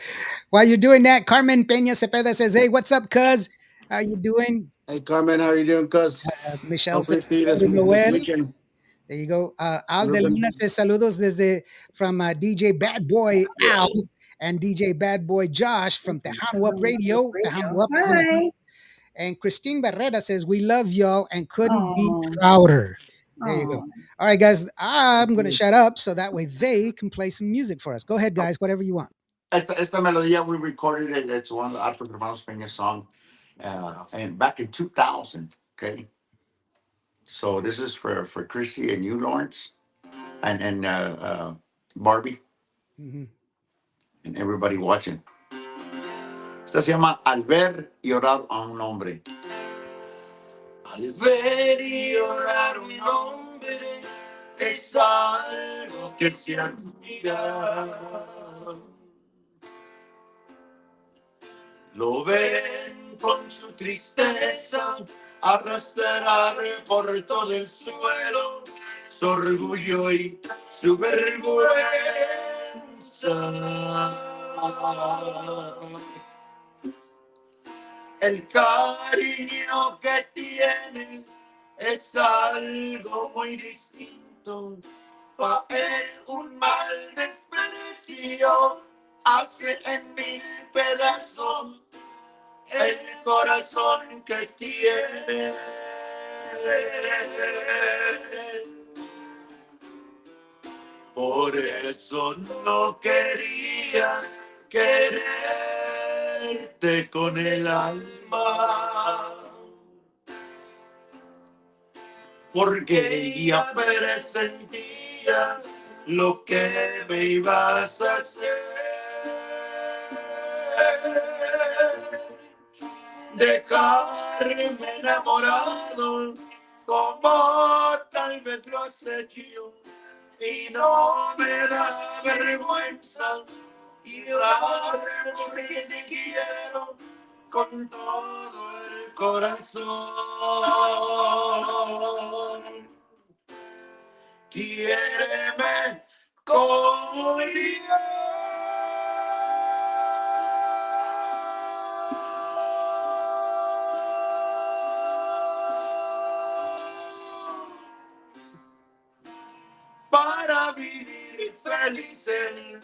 While you're doing that, Carmen Peña Cepeda says, "Hey, what's up, cuz? How you doing?" Hey, Carmen, how are you doing, cuz? Michelle says, Hopefully see you "Hello to this Noel." weekend. There you go. Al de Ruben. Luna says saludos desde from DJ Bad Boy Al and DJ Bad Boy Josh from Tejano Up Radio. Tejano Up is in the house. Hi. And Christine Barrera says, we love y'all and couldn't be Oh, prouder. There you go. oh. All right, guys, I'm going to shut up so that way they can play some music for us. Go ahead, guys, whatever you want. Esta melodía we recorded it. It's one of the Arcos Hermanos Pena song, and back in 2000. Okay, so this is for Chrissy and you, Lawrence, and Barbie Mhm. and everybody watching. Esta se llama Al ver llorar a un hombre. Al ver llorar un hombre es algo que se admira. Lo ven con su tristeza arrastrar por todo el suelo su orgullo y su vergüenza. El cariño que tienes es algo muy distinto. Pa' él un mal desprecio hace en mil pedazos el corazón que tiene. Por eso no quería quererte con el alma, porque ya presentía lo que me ibas a hacer. Dejarme enamorado como tal vez lo has hecho y no me da vergüenza llorar porque te quiero con todo el corazón. Quiéreme como para vivir felices,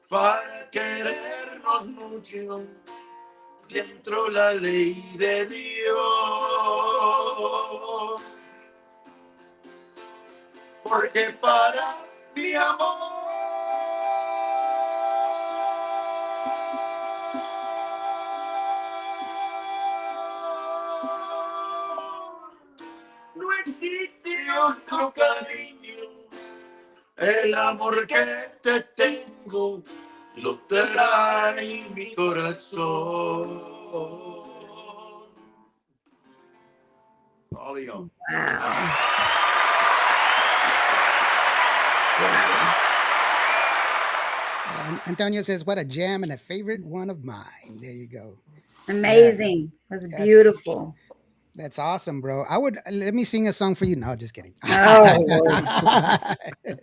para querernos mucho, dentro la ley de Dios. Porque para mi amor no existe otro cariño. El amor que te tengo lo trae mi corazón. All of y'all. Wow. And Antonio says, what a jam and a favorite one of mine. There you go. Amazing. That's beautiful. That's awesome, bro. Let me sing a song for you. No, just kidding. Oh, Lord.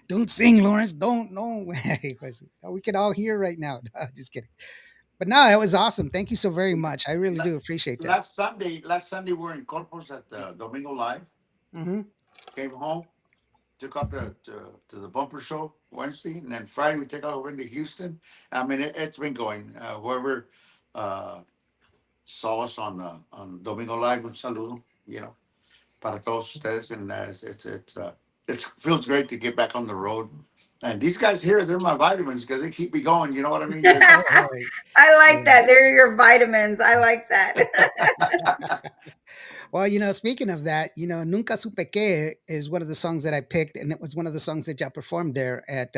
Don't sing, Lawrence. Don't. No. We can all hear right now. No, just kidding. But no, that was awesome. Thank you so very much. I really do appreciate that. Last Sunday we were in Corpus at Domingo Live. Mm-hmm. Came home, took out to the bumper show Wednesday, and then Friday we took out into Houston. I mean, it's been going. Whoever saw us on Domingo Live, un saludo, para todos ustedes, and it feels great to get back on the road. And these guys here, they're my vitamins because they keep me going. You know what I mean? I like that. They're your vitamins. I like that. Well, speaking of that, Nunca Supe Que is one of the songs that I picked, and it was one of the songs that y'all performed there at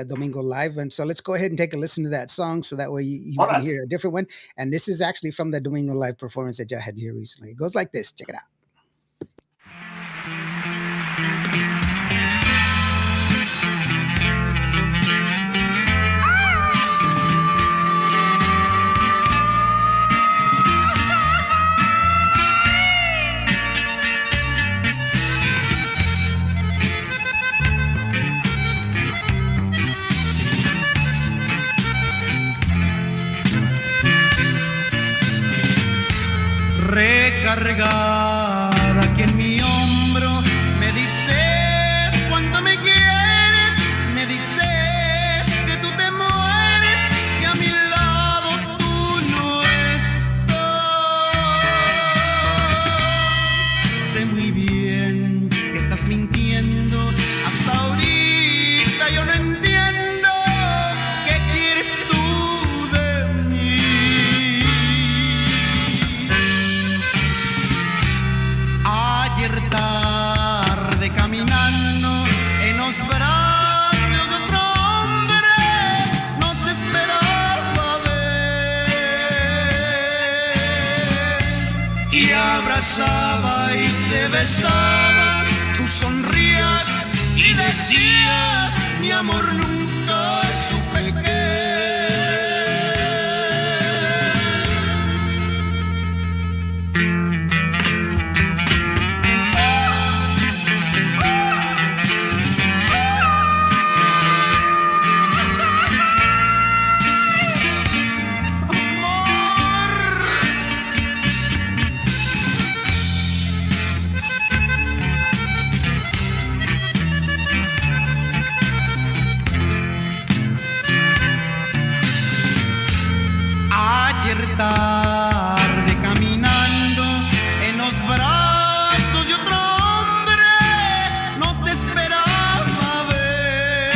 Domingo Live. And so let's go ahead and take a listen to that song so that way you can hear a different one. And this is actually from the Domingo Live performance that y'all had here recently. It goes like this. Check it out. abrazaba y te besaba, tú sonrías y decías, mi amor nunca supe qué. Ayer tarde caminando en los brazos de otro hombre, no te esperaba ver.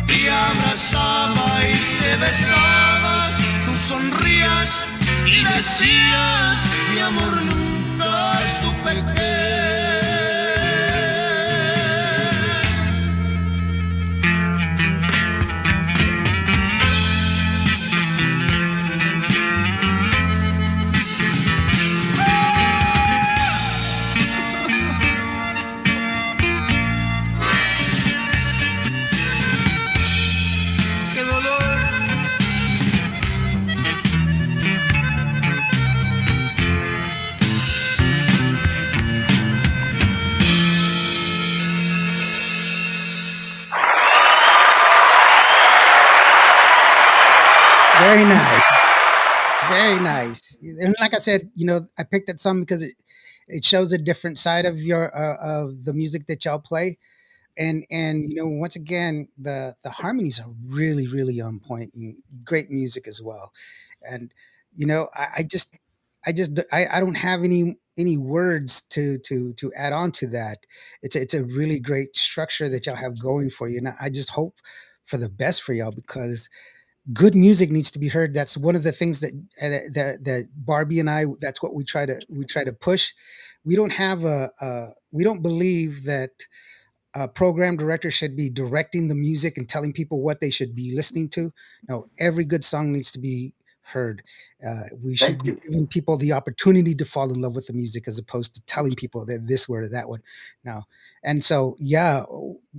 Te abrazaba y te besaba, tú sonrías y decías, mi amor nunca supe qué. Qué dolor. Very nice. Very nice. And like I said, I picked that song because it shows a different side of your of the music that y'all play. And once again, the harmonies are really really on point and great music as well. And I don't have any words to add on to that. It's a really great structure that y'all have going for you, and I just hope for the best for y'all because good music needs to be heard. That's one of the things that Barbie and I, that's what we try to push. We don't have we don't believe that a program director should be directing the music and telling people what they should be listening to. No, every good song needs to be heard. We should Thank be you. giving people the opportunity to fall in love with the music as opposed to telling people that this word or that one. No, and so yeah,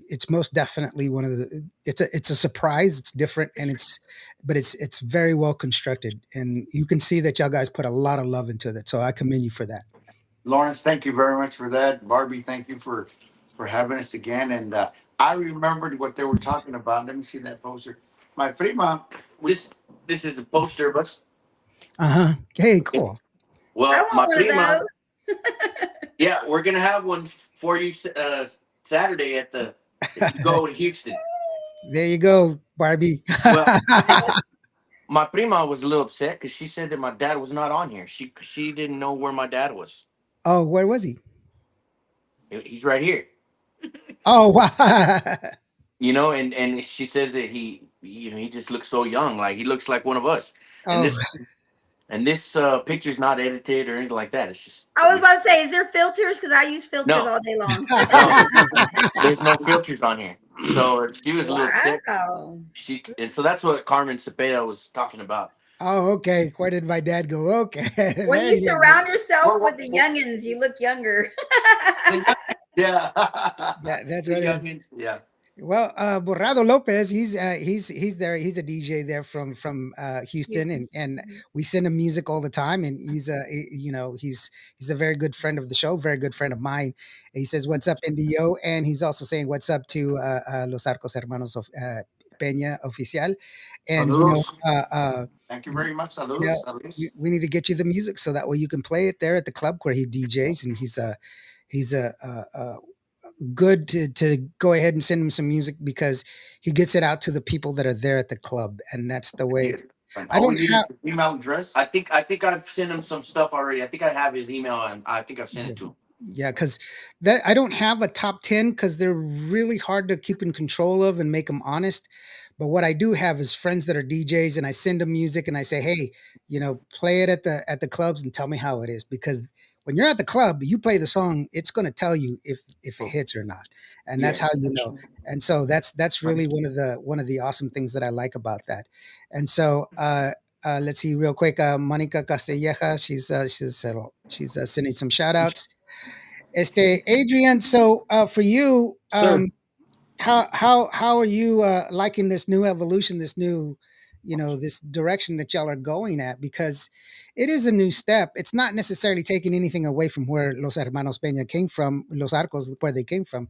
it's most definitely one of the. It's a surprise. It's different, and it's very well constructed, and you can see that y'all guys put a lot of love into it. So I commend you for that. Lawrence, thank you very much for that. Barbie, thank you for having us again. And I remembered what they were talking about. Let me see that poster. My prima. This this is a poster of us. Uh huh. Hey, Okay. cool. I Well, want my one of prima, those. yeah, we're gonna have one for you Saturday at the if you go in Houston. There you go, Barbie. Well, my prima was a little upset because she said that my dad was not on here. She didn't know where my dad was. Oh, where was he? He's right here, Oh, wow. and she says that he just looks so young, like he looks like one of us. And Oh, this picture's not edited or anything like that. It's just I was about to say, is there filters? Because I use filters no, all day long. no. There's no filters on here. So she was a little upset. Wow. And so that's what Carmen Cepeda was talking about. oh, okay. Where did my dad go? Okay, When there you you go. surround yourself What, with what, the what, youngins, you look younger. yeah. That's The what it is. youngins. Yeah. Well, Borrado Lopez, he's there. He's a DJ there from Houston, Houston. and we send him music all the time. And he's a very good friend of the show, very good friend of mine. He says, "What's up, NDO?" And he's also saying, "What's up to Los Arcos Hermanos of Pena Oficial?" And Saludos. uh, Thank you very much. you know, Saludos. Saludos. we need to get you the music so that way you can play it there at the club where he DJs, and he's a good to go ahead and send him some music because he gets it out to the people that are there at the club, and that's the way. Yes. And I all we don't need have. is your email address. I think I've sent him some stuff already. I think I have his email and I think I've sent Yeah, it to him. yeah, because that I don't have a top 10 because they're really hard to keep in control of and make them honest. But what I do have is friends that are DJs, and I send them music, and I say, hey, play it at the clubs and tell me how it is. Because when you're at the club, you play the song, it's going to tell you if it hits or not, and that's how Yes. you know. And so that's really one of the awesome things that I like about that. And so let's see real quick. Monica Castelleja, she's sending some shout outs. Adrian, so for you, Sir. how are you liking this new evolution, this new, this direction that y'all are going at? Because it is a new step. It's not necessarily taking anything away from where Los Hermanos Pena came from, Los Arcos, where they came from,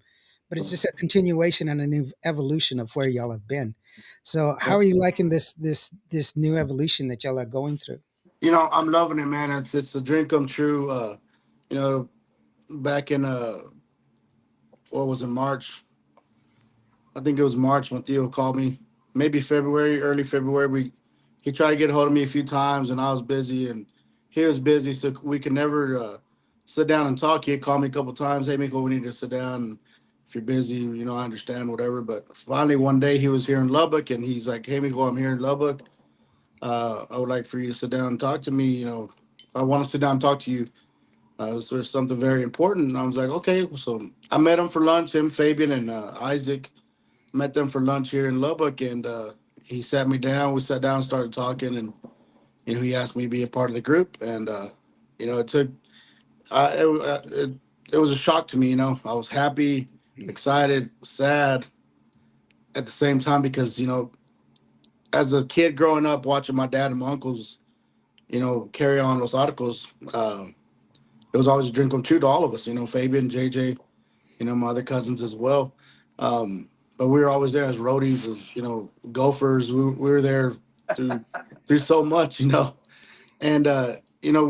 but it's just a continuation and a new evolution of where y'all have been. So how are you liking this new evolution that y'all are going through? I'm loving it, man. It's a dream come true. You know, back in what was it, March? I think it was March when Theo called me. Maybe February, early February. He tried to get a hold of me a few times, and I was busy, and he was busy, so we could never sit down and talk. He had called me a couple times. Hey, Miko, we need to sit down. If you're busy, I understand, whatever. But finally, one day he was here in Lubbock, and he's like, "Hey, Miko, I'm here in Lubbock. I would like for you to sit down and talk to me. I want to sit down and talk to you. So there's something very important." And I was like, "Okay." So I met him for lunch. Him, Fabian, and Isaac met them for lunch here in Lubbock, and he sat me down. We sat down, started talking, and he asked me to be a part of the group, and it took it was a shock to me. I was happy, excited, sad at the same time because as a kid growing up watching my dad and my uncles, carry on those articles. It was always a dream come true to all of us. Fabian, JJ, my other cousins as well. But we were always there as roadies, as gophers. We were there through so much. And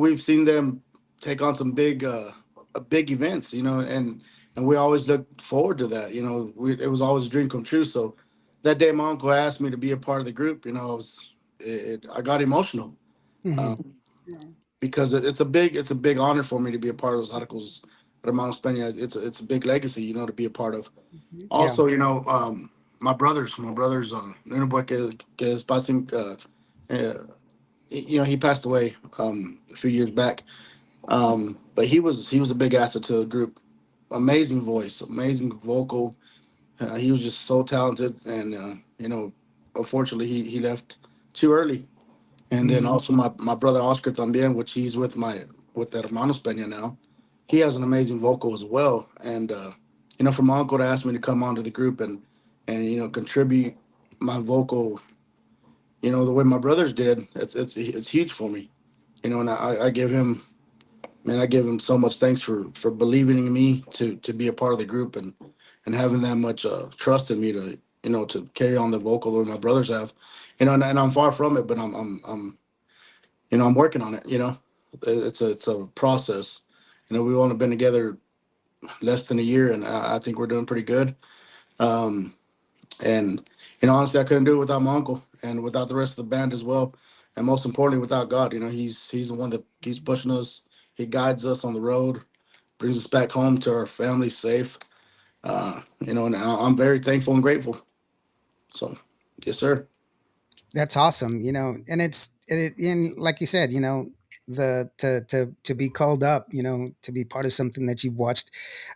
we've seen them take on some big events, and we always look forward to that. It was always a dream come true. So that day, my uncle asked me to be a part of the group. I got emotional. Hmm. Um, because it's a big honor for me to be a part of those articles. Hermanos Peña, it's a big legacy, to be a part of. Yeah. Also, my brothers, Nuno Boy que is passing, he passed away a few years back. But he was a big asset to the group. Amazing voice, amazing vocal. He was just so talented, and unfortunately, he left too early. And then Hmm. also my brother Oscar también, which he's with the Hermanos Peña now. He has an amazing vocal as well. And for my uncle to ask me to come onto the group and contribute my vocal, the way my brothers did, it's huge for me. And I give him, man, I give him so much thanks for believing in me to be a part of the group and having that much trust in me to carry on the vocal that my brothers have. And I'm far from it, but I'm working on it. It's a process. We've only been together less than a year, and I think we're doing pretty good. Um, and honestly, I couldn't do it without my uncle and without the rest of the band as well. And most importantly, without God. He's the one that keeps pushing us. He guides us on the road, brings us back home to our family safe. And I'm very thankful and grateful. So, yes, sir. That's awesome, and and like you said, the to be called up, to be part of something that you've watched.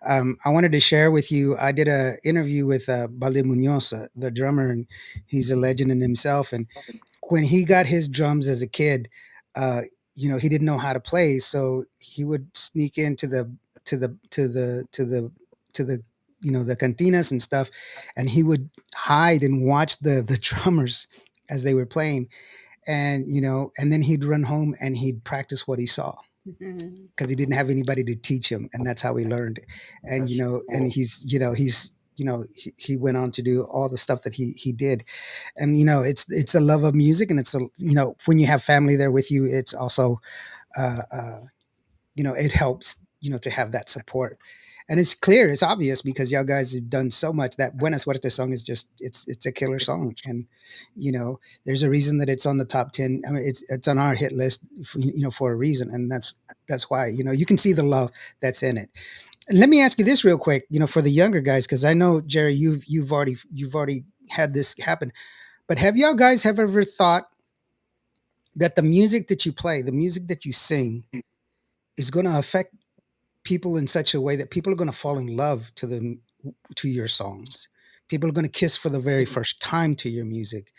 I wanted to share with you. I did a interview with Balde Munoz, the drummer, and he's a legend in himself. And when he got his drums as a kid, uh, he didn't know how to play, so he would sneak into the to the to the to the to the the cantinas and stuff, and he would hide and watch the drummers as they were playing, and and then he'd run home and he'd practice what he saw Mhm. because he didn't have anybody to teach him, and that's how he learned. And and he went on to do all the stuff that he did. And it's a love of music, and it's a when you have family there with you, it's also uh, uh it helps to have that support. And it's clear, it's obvious, because y'all guys have done so much. That Buena Suerte song is just, it's a killer song. And there's a reason that it's on the top 10. I mean, it's on our hit list for, for a reason. And that's why you can see the love that's in it. And let me ask you this real quick, for the younger guys, because I know, Jerry, you've already had this happen. But have ever thought that the music that you play, the music that you sing, is going to affect people in such a way that people are going to fall in love to your songs? People are going to kiss for the very first time to your music.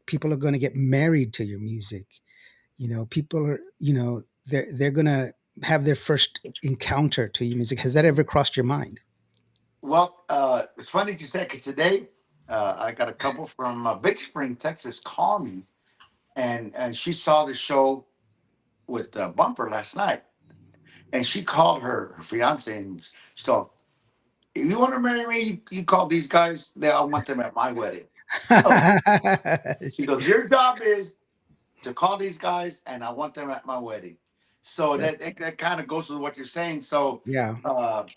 people are going to get married to your music. People are, they're going to have their first encounter to your music. Has that ever crossed your mind? Well, it's funny you said, because today I got a couple from Big Spring, Texas, call me, and she saw the show with Bumper last night, and she called her fiance, and so, if you want to marry me, you call these guys. I want them at my wedding. So she goes, your job is to call these guys, and I want them at my wedding. So That's that kind of goes with what you're saying. So yeah.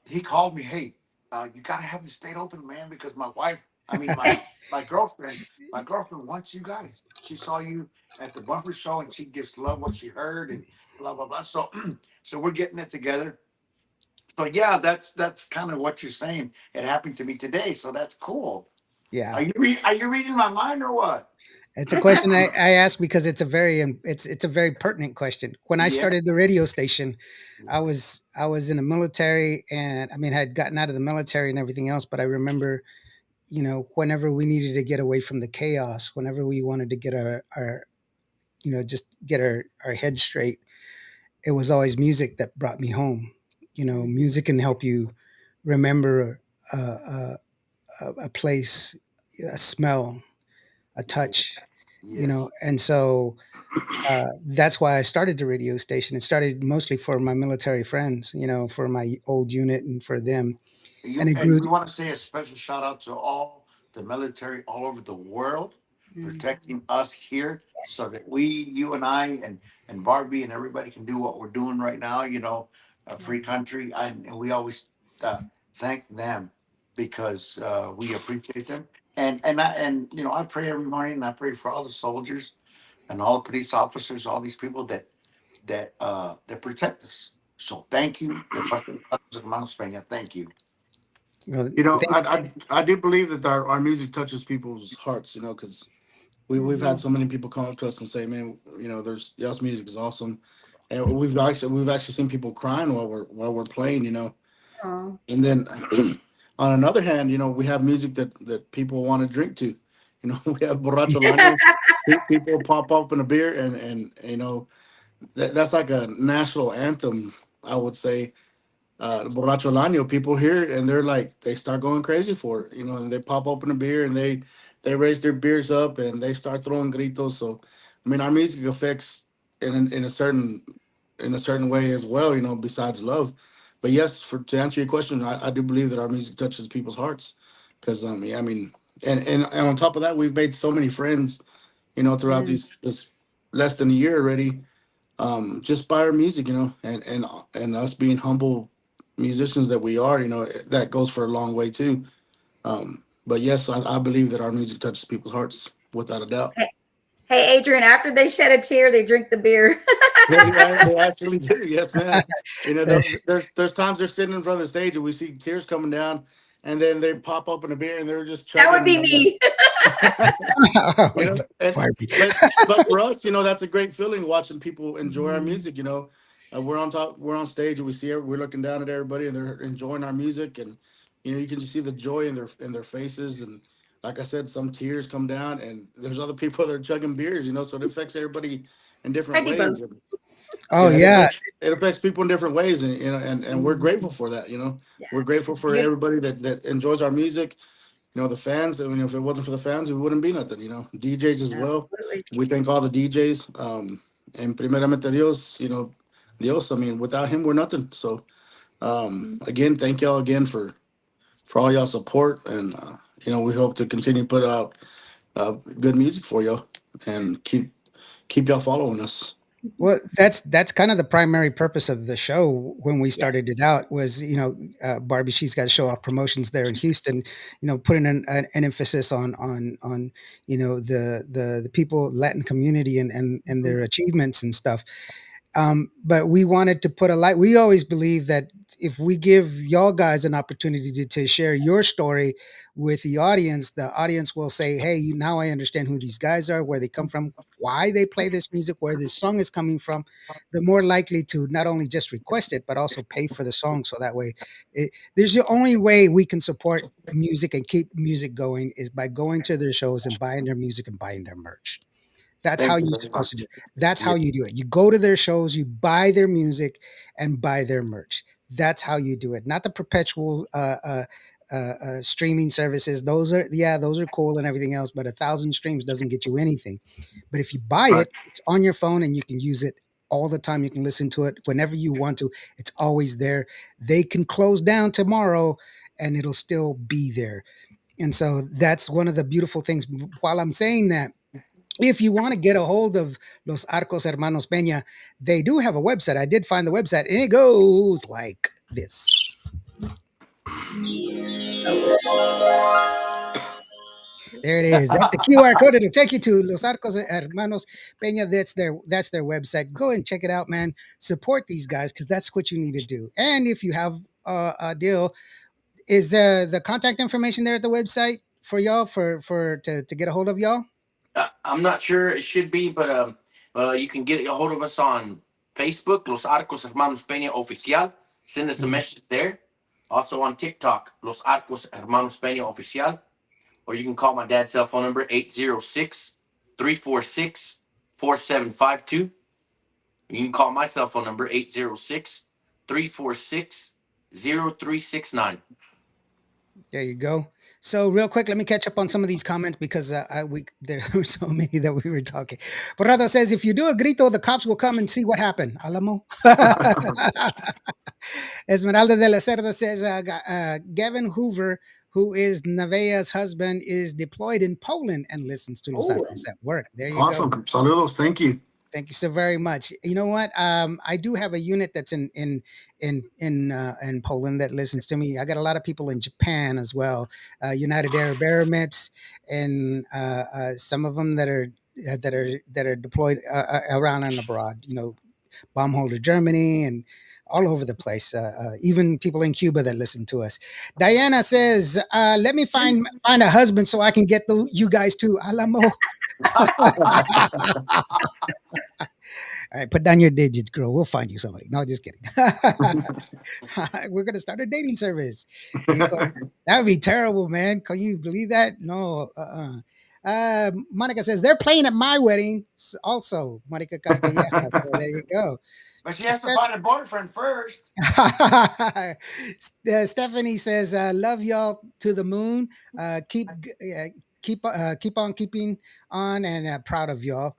he called me, hey, you gotta have the state open, man, because my wife, I mean my girlfriend, wants you guys. She saw you at the bumper show, and she just loved what she heard, and blah blah blah. So so we're getting it together. So yeah, that's kind of what you're saying. It happened to me today, so that's cool. Yeah. Are you reading my mind or what? It's a question I ask because it's a very pertinent question. When I Yeah. started the radio station, I was in the military, and I mean, I had gotten out of the military and everything else, but I remember, whenever we needed to get away from the chaos, whenever we wanted to get our just get our head straight, it was always music that brought me home. Music can help you remember a place, a smell, a touch, Yes. and so that's why I started the radio station. It started mostly for my military friends, for my old unit and for them, and You it and grew. we want to say a special shout out to all the military all over the world Mm. protecting us here, so that we, you and I, and Barbie and everybody can do what we're doing right now. A Yeah. free country, and we always thank them, because we appreciate them. And I pray every morning, and I pray for all the soldiers and all the police officers, all these people that protect us. So thank you, the Hermanos Pena. Thank you. Well, You know, thank, I do believe that our music touches people's hearts. You know, because we've had Mhm. so many people come up to us and say, "Man, there's y'all's music is awesome," and we've actually seen people crying while we're playing. Oh. And then on another hand, we have music that people want to drink to. We have borracho laño. People pop up in a beer, and that's like a national anthem, I would say. Borracho al Año, people hear it and they're like, they start going crazy for it, and they pop open a beer and they raise their beers up and they start throwing gritos. So, I mean, our music affects in a certain way as well, besides love. But yes, to answer your question, I do believe that our music touches people's hearts, because yeah, I mean, and on top of that, we've made so many friends, throughout Mm. this less than a year already, just by our music, and us being humble musicians that we are, that goes for a long way too. But yes, I believe that our music touches people's hearts without a doubt. Hey, hey, Adrian, after they shed a tear, they drink the beer. They actually do. Yes, ma'am. There's times they're sitting in front of the stage and we see tears coming down, and then they pop open a beer and they're just That would chugging. be me. And Barbie. but for us, that's a great feeling watching people enjoy our Mhm. music. We're on stage, and we're looking down at everybody, and they're enjoying our music, and you can just see the joy in their faces, and like I said, some tears come down, and there's other people that are chugging beers, so it affects everybody in I different do both. ways. And Oh yeah, yeah. it affects people in different ways, and we're Mhm. grateful for that. Yeah, We're grateful it's for beautiful. everybody that enjoys our music. The fans. I mean, if it wasn't for the fans, we wouldn't be nothing. DJs as well. Absolutely. We thank all the DJs. And primeramente Dios. Dios. I mean, without him, we're nothing. So, Mhm. again, thank y'all again for all y'all support, and we hope to continue to put out good music for y'all, and keep y'all following us. Well, that's kind of the primary purpose of the show when we Yeah. started it out was, Barbie, she's got to show off promotions there in Houston, putting an emphasis on the people, Latin community, and Mhm. their achievements and stuff. But we wanted to put a light. We always believe that if we give y'all guys an opportunity to share your story with the audience will say, hey, now I understand who these guys are, where they come from, why they play this music, where this song is coming from. They're more likely to not only just request it, but also pay for the song. So that way, there's the only way we can support music and keep music going is by going to their shows and buying their music and buying their merch. That's how Thank you you're very supposed to do much. it. That's how Yeah. you do it. You go to their shows, you buy their music, and buy their merch. That's how you do it. Not the perpetual streaming services. Those are cool and everything else, but 1,000 streams doesn't get you anything. But if you buy Right. it, it's on your phone and you can use it all the time. You can listen to it whenever you want to. It's always there. They can close down tomorrow and it'll still be there. And so that's one of the beautiful things. While I'm saying that, if you want to get a hold of Los Arcos Hermanos Pena, they do have a website. I did find the website, and it goes like this. There it is. That's a QR code. It'll take you to Los Arcos Hermanos Pena. That's their website. Go and check it out, man. Support these guys because that's what you need to do. And if you have a deal, is the contact information there at the website for y'all to get a hold of y'all? I'm not sure it should be, but you can get a hold of us on Facebook, Los Arcos Hermanos Peña Oficial. Send us a Mhm. message there. Also on TikTok, Los Arcos Hermanos Peña Oficial. Or you can call my dad's cell phone number, 806-346-4752. You can call my cell phone number, 806-346-0369. There you go. So real quick, let me catch up on some of these comments because there were so many that we were talking. Borrado says, if you do a grito, the cops will come and see what happened. Alamo. Esmeralda de la Cerda says, Gavin Hoover, who is Nevaeh's husband, is deployed in Poland and listens to Los Oh, Arcos at work. There you go. Awesome. Saludos. Thank you. Thank you so very much. You know what? I do have a unit that's in Poland that listens to me. I got a lot of people in Japan as well, United Arab Emirates, and some of them that are deployed around and abroad. Baumholder, Germany, and all over the place. Even people in Cuba that listen to us. Diana says, "Let me find a husband so I can get you guys to Alamo." All right, put down your digits, girl. We'll find you somebody. No, just kidding. We're gonna start a dating service. That would be terrible, man. Can you believe that? No. Monica says they're playing at my wedding. Also, Monica Castellana. So there you go. But she has to find a boyfriend first. Stephanie says, "Love y'all to the moon. Keep on keeping on, and proud of y'all."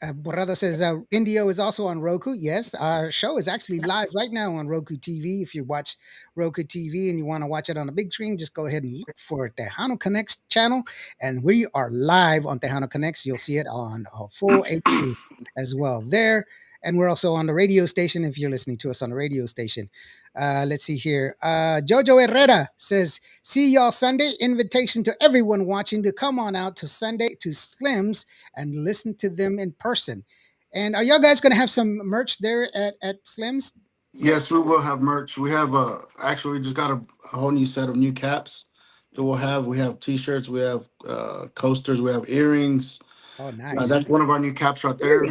Borrado says Indio is also on Roku. Yes, our show is actually live right now on Roku TV. If you watch Roku TV and you want to watch it on a big screen, just go ahead and look for Tejano Connects channel. And we are live on Tejano Connects. You'll see it on full HD as well there. And we're also on the radio station if you're listening to us on the radio station. Let's see here. Jojo Herrera says, see y'all Sunday. Invitation to everyone watching to come on out to Sunday to Slim's and listen to them in person. And are y'all guys going to have some merch there at Slim's? Yes, we will have merch. We have actually we just got a whole new set of new caps that we'll have. We have t-shirts, we have coasters, we have earrings. Oh, nice. That's one of our new caps right there.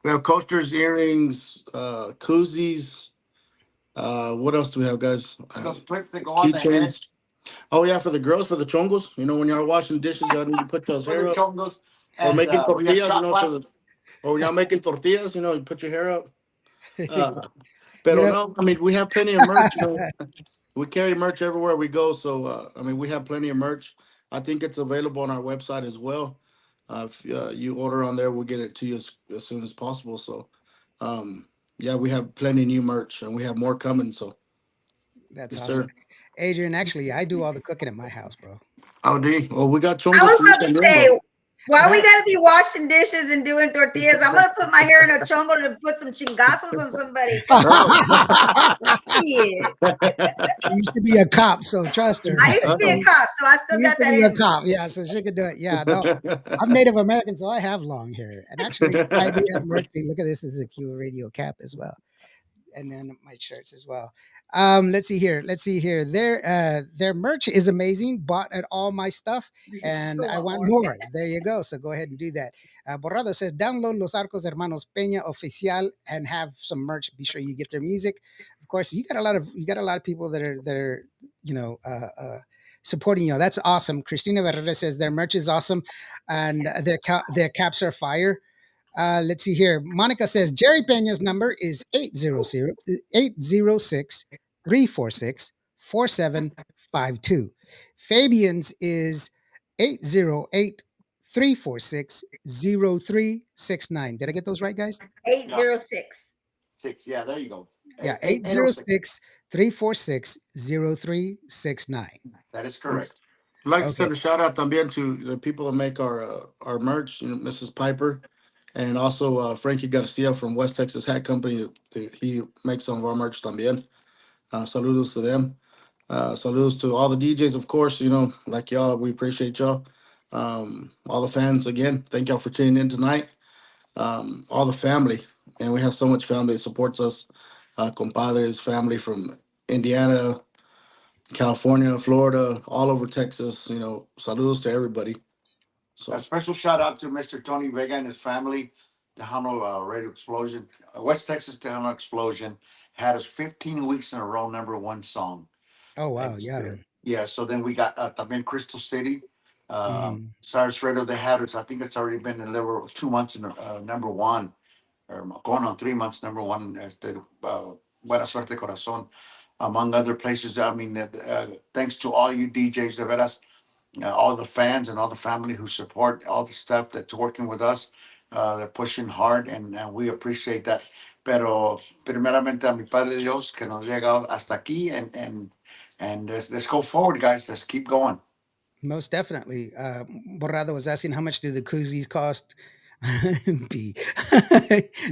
We have coasters, earrings, koozies. What else do we have, guys? Those clips that go on the head Keychains. Oh yeah, for the girls, for the chongos. When y'all washing dishes, y'all need to put y'all's for the hair up. chongos. Or And making we got tortillas, shot for glasses. the or when y'all making tortillas, you put your hair up. Uh, You Pero know, no, I mean we have plenty of merch. We carry merch everywhere we go, so I mean we have plenty of merch. I think it's available on our website as well. If you order on there, we'll get it to you as soon as possible. So, um, yeah, we have plenty of new merch, and we have more coming. So, that's yes, awesome. sir. Adrian, actually, I do all the cooking at my house, bro. Oh, D. Well, we got I chongos was for you about to también, say, bro. Why we gotta be washing dishes and doing tortillas? I'm gonna put my hair in a chongo to put some chingazos on somebody. Come on. Shit. She used to be a cop, so trust her. I used to be a cop, so I She still used got to that be a in me. cop, yeah, so she could do it. Yeah, no, I'm Native American, so I have long hair. And actually, I do have mercy. Look at this. This is a Q radio cap as well. And then my shirts as well. Let's see here. Let's see here. Their merch is amazing. Bought at all my stuff, I and still I want want more. more. There you go. So go ahead and do that. Borrado says download Los Arcos Hermanos Pena Oficial and have some merch. Be sure you get their music. Of course, you got a lot of people that are you know supporting you. That's awesome. Cristina Herrera says their merch is awesome, and their caps are fire. Let's see here. Monica says Jerry Pena's number is 806-346-4752. Fabian's is 808-346-0369. Did I get those right, guys? Yeah, 806. 6. Yeah, there you go. Yeah, 806. 806-346-0369. That is I'd correct. like to Okay. send a shout out también to the people that make our merch, Mrs. Piper, and also Frankie Garcia from West Texas Hat Company. He makes some of our merch también. Saludos to them. Saludos to all the DJs, of course. Like y'all, we appreciate y'all. All the fans, again, thank y'all for tuning in tonight. All the family, and we have so much family that supports us. Compadres, family from Indiana, California, Florida, all over Texas. Saludos to everybody. A So special shout out to Mr. Tony Vega and his family. Tejano Radio Explosion, West Texas Tejano Explosion had us 15 weeks in a row #1 song. Oh, wow. And Yeah. yeah, so then we got también Crystal City. Mhm. Cyrus Radio, they had us, I think it's already been in level 2 months in #1, or going on 3 months #1. Buena Suerte Corazon, among other places. I mean, thanks to all you DJs, de veras, all the fans and all the family who support all the stuff that's working with us. They're pushing hard, and we appreciate that. Pero primeramente a mi Padre Dios que nos llega hasta aquí, and let's go forward, guys. Let's keep going. Most definitely. Borrado was asking how much do the koozies cost? B.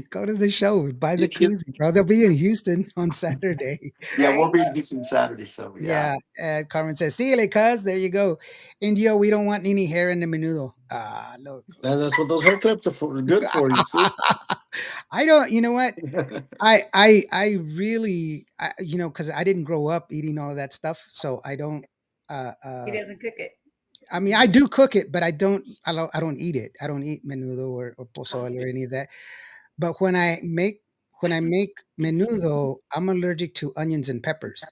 Go to the show, buy the You koozie, bro. They'll be in Houston on Saturday. Yeah, we'll Right? be decent Saturday, so yeah. Yeah. Carmen says, "Síguele, cuz." There you go. Indio, we don't want any hair in the menudo. Ah, look. that's what those hair clips are for, good for. You see. I don't, you know what? I really, because I didn't grow up eating all of that stuff. So I don't, uh, He uh, doesn't cook it. I mean, I do cook it, but I don't eat it. I don't eat menudo or pozole or any of that. But when I make menudo, I'm allergic to onions and peppers.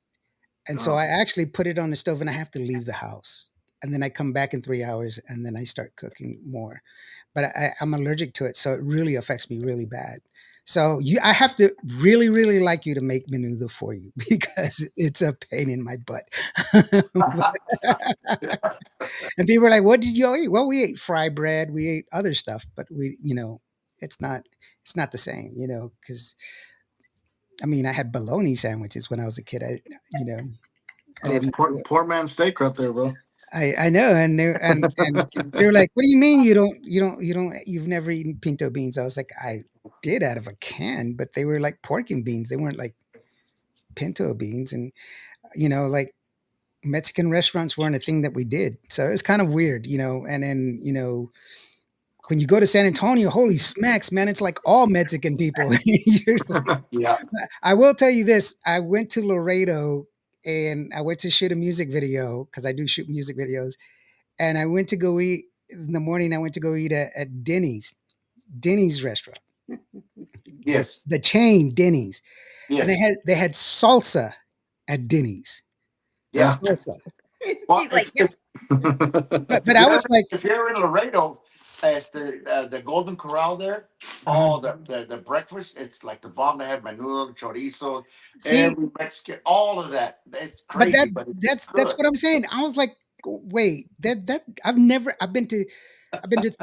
And so Oh, I actually put it on the stove and I have to leave the house. And then I come back in 3 hours and then I start cooking more. But I'm allergic to it. So it really affects me really bad. So I have to really, really like you to make menudo for you because it's a pain in my butt. And people are like, "What did you all eat?" Well, we ate fry bread, we ate other stuff, but it's not, it's not the same, because I mean, I had bologna sandwiches when I was a kid. You know, I That's didn't. poor man's steak right there, bro. I know, and they're like, "What do you mean you've never eaten pinto beans?" I was like, "I did out of a can, but they were like pork and beans. They weren't like pinto beans." And like Mexican restaurants weren't a thing that we did, so it's kind of weird, And then when you go to San Antonio, holy smacks, man, it's like all Mexican people. You're like, yeah. I will tell you this: I went to Laredo and I went to shoot a music video because I do shoot music videos and I went to go eat in the morning. I went to go eat at Denny's restaurant, the Yes. the chain Denny's, and they Yes. had they had salsa at Denny's, Yeah. salsa. Well, He's like, yep. But if I you're was like, if you're in Laredo, at the Golden Corral there, uh, the breakfast, it's like the bomb. They have menudo, chorizo, see, every Mexican, all of that. It's but crazy, but it's that's good. what I'm saying. I was like, wait, that I've been to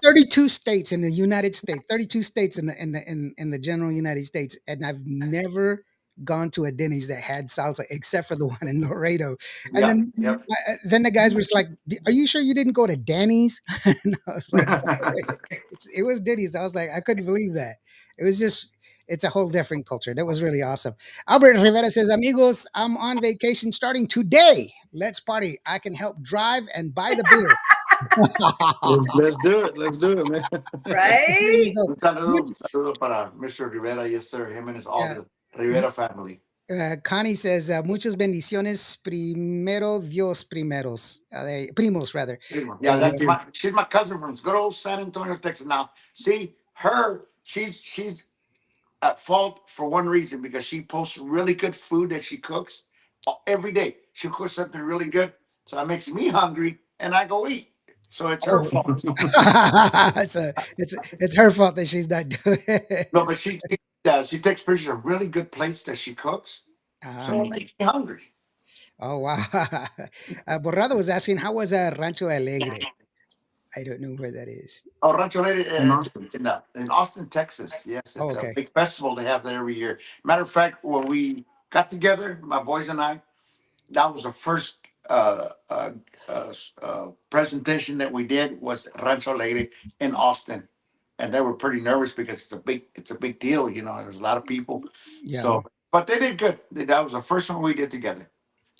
32 states in the United States, 32 states in the general United States, and I've never gone to a Denny's that had salsa, except for the one in Laredo. And Yeah. Yep. then the guys were just like, "Are you sure you didn't go to Danny's?" And I was like, it was Denny's. I was like, I couldn't believe that. It was just, it's a whole different culture. That was really awesome. Albert Rivera says, "Amigos, I'm on vacation starting today. Let's party. I can help drive and buy the beer." Let's do it. Let's do it, man. There you Right? go. Un saludo para Mr. Rivera, yes, sir. Him and his all Yeah. the Rivera family. Connie says, "Muchas bendiciones. Primero Dios primeros. Primos, rather. Yeah, There you that's go. my. She's my cousin from good old San Antonio, Texas. Now, see her. She's at fault for one reason because she posts really good food that she cooks every day. She'll cook something really good, so that makes me hungry, and I go eat. So it's her Oh, fault. so it's her fault that she's not doing No, it. but she takes pictures of really good plates that she cooks, Uh, so it makes me hungry. oh wow. Borrado was asking, how was Rancho Alegre? I don't know where that is. Oh, Rancho Lady, And it's Austin. in Austin, Texas. Yes, Oh, it's a okay. big festival they have there every year. Matter of fact, when we got together, my boys and I, that was the first presentation that we did was Rancho Lady in Austin, and they were pretty nervous because it's a big deal, you know. There's a lot of people, Yeah. so but they did good. That was the first one we did together.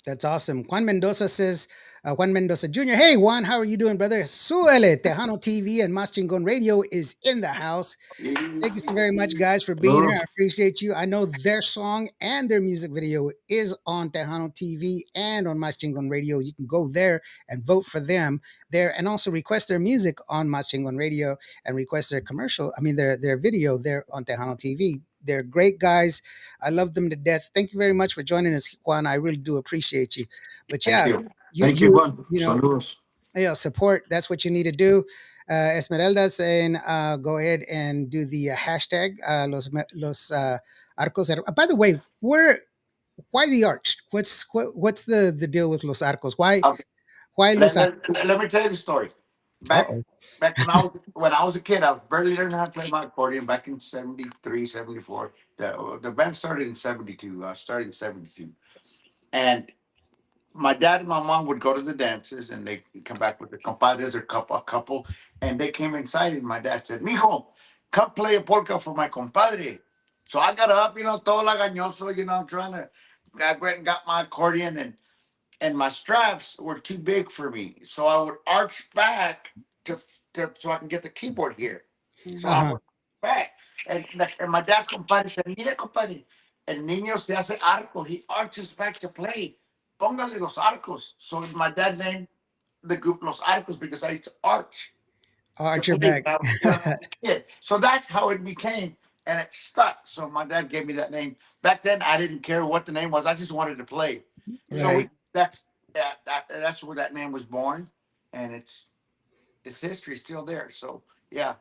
That's awesome. Juan Mendoza says, Juan Mendoza Jr., "Hey, Juan, how are you doing, brother? Suele, Tejano TV and Mas Chingon Radio is in the house. Thank you so very much, guys, for being here. I Saludos. appreciate you. I know their song and their music video is on Tejano TV and on Mas Chingon Radio. You can go there and vote for them there, and also request their music on Mas Chingon Radio and request their commercial. I mean, their video there on Tejano TV. They're great guys. I love them to death. Thank you very much for joining us, Juan. I really do appreciate you. But Thank yeah, you. Thank you, Juan. you know, Saludos. yeah, support. That's what you need to do. Esmeralda saying, go ahead and do the hashtag los Arcos. By the way, why the arch? What's the deal with los Arcos? Okay. Why los Arcos? Let me tell you the story. Uh Back oh. back when I was a kid, I was barely learning how to play my accordion back in 73, 74. The band started in 72. I started in 72. And my dad and my mom would go to the dances and they come back with the compadres or a couple, and they came inside and my dad said, "Mijo, come play a polka for my compadre." So I got up, todo lagañoso, I'm trying to. I went and got my accordion, and my straps were too big for me, so I would arch back so I can get the keyboard here. So Uh I Mhm. huh. would back, and my dad's compadre said, "Mira, compadre, el niño se hace arco. He arches back to play. Póngale los arcos." So my dad named the group Los Arcos because I used to arch to Arch your play back. when I was a kid. So that's how it became, and it stuck. So my dad gave me that name. Back then, I didn't care what the name was. I just wanted to play. So Right. that's where that name was born, and its history is still there. So yeah.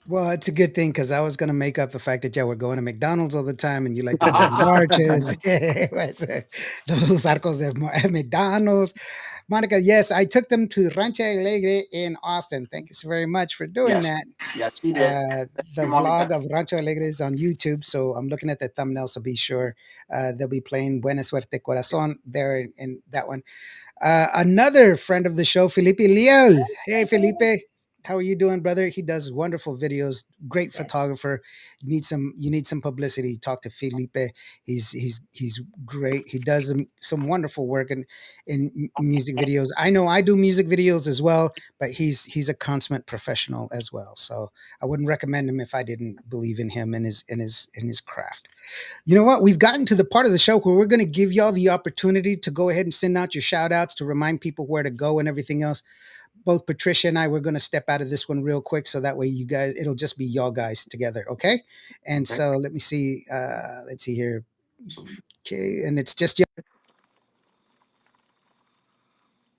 Well, it's a good thing because I was going to make up the fact that y'all were going to McDonald's all the time and you like to wear the arches. Los arcos de McDonald's. Monica, yes, I took them to Rancho Alegre in Austin. Thank you so very much for doing Yes. that. Yes, he did. Uh, Thank the you, vlog Monica. of Rancho Alegre is on YouTube, so I'm looking at the thumbnail. So be sure they'll be playing Buena Suerte Corazon there in that one. Another friend of the show, Felipe Liel. Hey, Felipe. How are you doing, brother? He does wonderful videos. Great photographer. You need some publicity. Talk to Felipe. He's great. He does some wonderful work in music videos. I know I do music videos as well, but he's a consummate professional as well. So I wouldn't recommend him if I didn't believe in him and his craft. You know what? We've gotten to the part of the show where we're going to give y'all the opportunity to go ahead and send out your shout outs to remind people where to go and everything else. Both Patricia and I, we're going to step out of this one real quick. So that way you guys, it'll just be y'all guys together. Okay. And Okay. so let me see. Let's see here. So, Okay. And it's just y'all.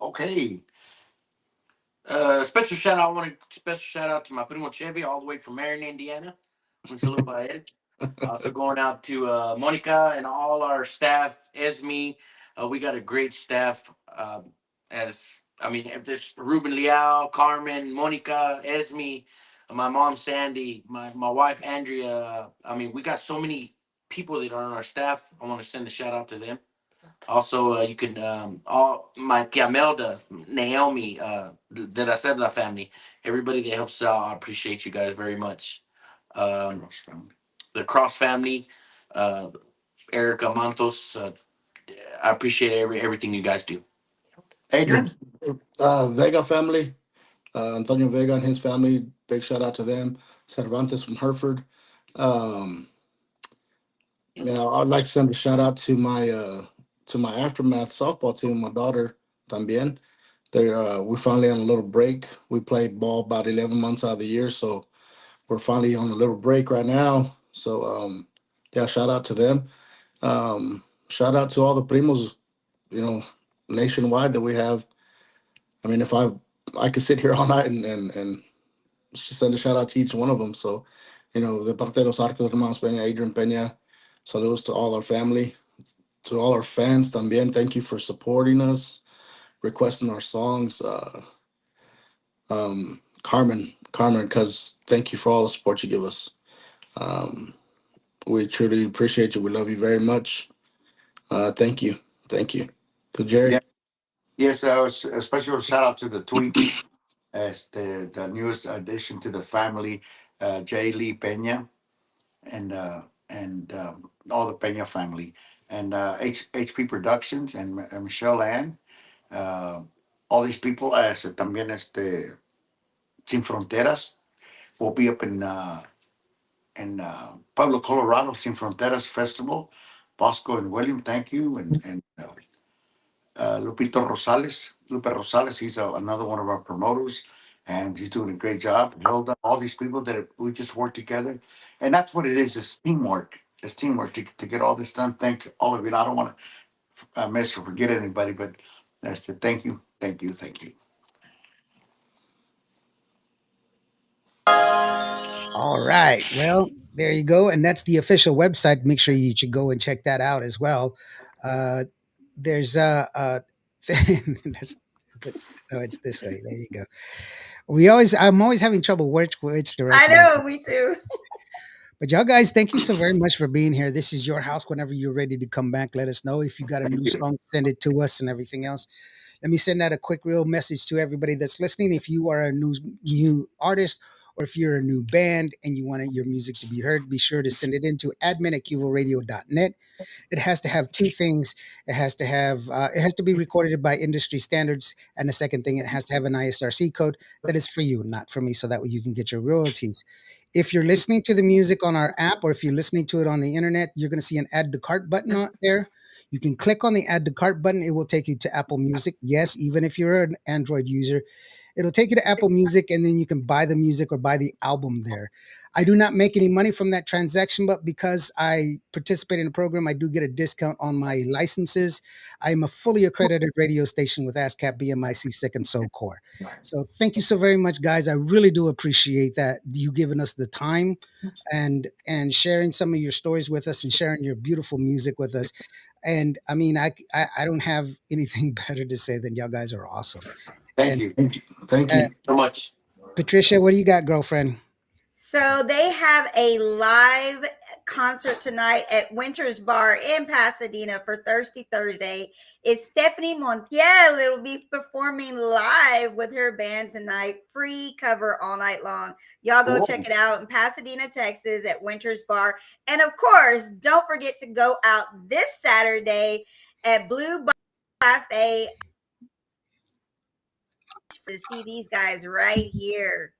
okay. Special shout out. I want to special shout out to my primo Chevy all the way from Marion, Indiana. Un saludo para él. Also going out to Monica and all our staff, Esme. We got a great staff. As I mean, if there's Ruben Leal, Carmen, Monica, Esme, my mom Sandy, my wife Andrea. I mean, we got so many people that are on our staff. I want to send a shout out to them. Also, you can all my tia Melda, Naomi, the La Cebla family, everybody that helps out. I appreciate you guys very much. Um, the Cross family, uh, Erica Mantos. I appreciate everything you guys do. Adrian. Vega family, Antonio Vega and his family. Big shout out to them. Cervantes from Hereford. Um, yeah, I'd like to send a shout out to my aftermath softball team. My daughter también. We're finally on a little break. We played ball about 11 months out of the year, so we're finally on a little break right now. So yeah, shout out to them. Shout out to all the primos, you know, nationwide that we have. I mean, if I could sit here all night and just send a shout out to each one of them. So, de parte de los Arcos, Hermanos Pena, Adrian Pena, saludos to all our family, to all our fans también. Thank you for supporting us, requesting our songs. Carmen, because thank you for all the support you give us. Um, we truly appreciate you. We love you very much. Thank you. Thank you. To Yeah. Jerry. Yes, a special shout out to the Tweets as the newest addition to the family, Jay Lee Pena and all the Pena family, and HP Productions and Michelle Ann, uh, all these people, as también Sin Fronteras will be up in Pueblo, Colorado, Sin Fronteras Festival. Bosco and William, thank you, and Lupito Rosales, Lupe Rosales, he's another one of our promoters, and he's doing a great job. Hilda, all these people that we just work together, and that's what it is. It's teamwork. It's teamwork to get all this done. Thank all of you. And I don't want to miss or forget anybody, but that's the thank you, thank you, thank you. All right. Well, there you go. And that's the official website. Make sure you should go and check that out as well. Uh, there's that's, oh, it's this way. There you go. I'm always having trouble which I direction is. know, me too. But y'all guys, thank you so very much for being here. This is your house. Whenever you're ready to come back, let us know. If you got a Thank new you. song, send it to us and everything else. Let me send out a quick real message to everybody that's listening. If you are a new artist or if you're a new band and you want your music to be heard, be sure to send it into admin@cuboradio.net. It has to have two things. It has to be recorded by industry standards, and the second thing, it has to have an ISRC code that is for you, not for me, so that way you can get your royalties. If you're listening to the music on our app or if you're listening to it on the internet, you're going to see an add to cart button on there. You can click on the add to cart button. It will take you to Apple Music. Yes, even if you're an Android user, it'll take you to Apple Music and then you can buy the music or buy the album there. I do not make any money from that transaction, but because I participate in the program, I do get a discount on my licenses. I am a fully accredited radio station with ASCAP, BMIC, Sick and Soul Core. So thank you so very much, guys. I really do appreciate that you giving us the time and sharing some of your stories with us and sharing your beautiful music with us. And I mean, I don't have anything better to say than y'all guys are awesome. Thank And you. Thank uh, you. So much. Patricia, what do you got, girlfriend? So they have a live concert tonight at Winter's Bar in Pasadena for Thirsty Thursday. It's Stephanie Montiel. It'll be performing live with her band tonight. Free cover all night long. Y'all go check Cool. it out in Pasadena, Texas at Winter's Bar. And of course, don't forget to go out this Saturday at Blue Cafe to see these guys right here.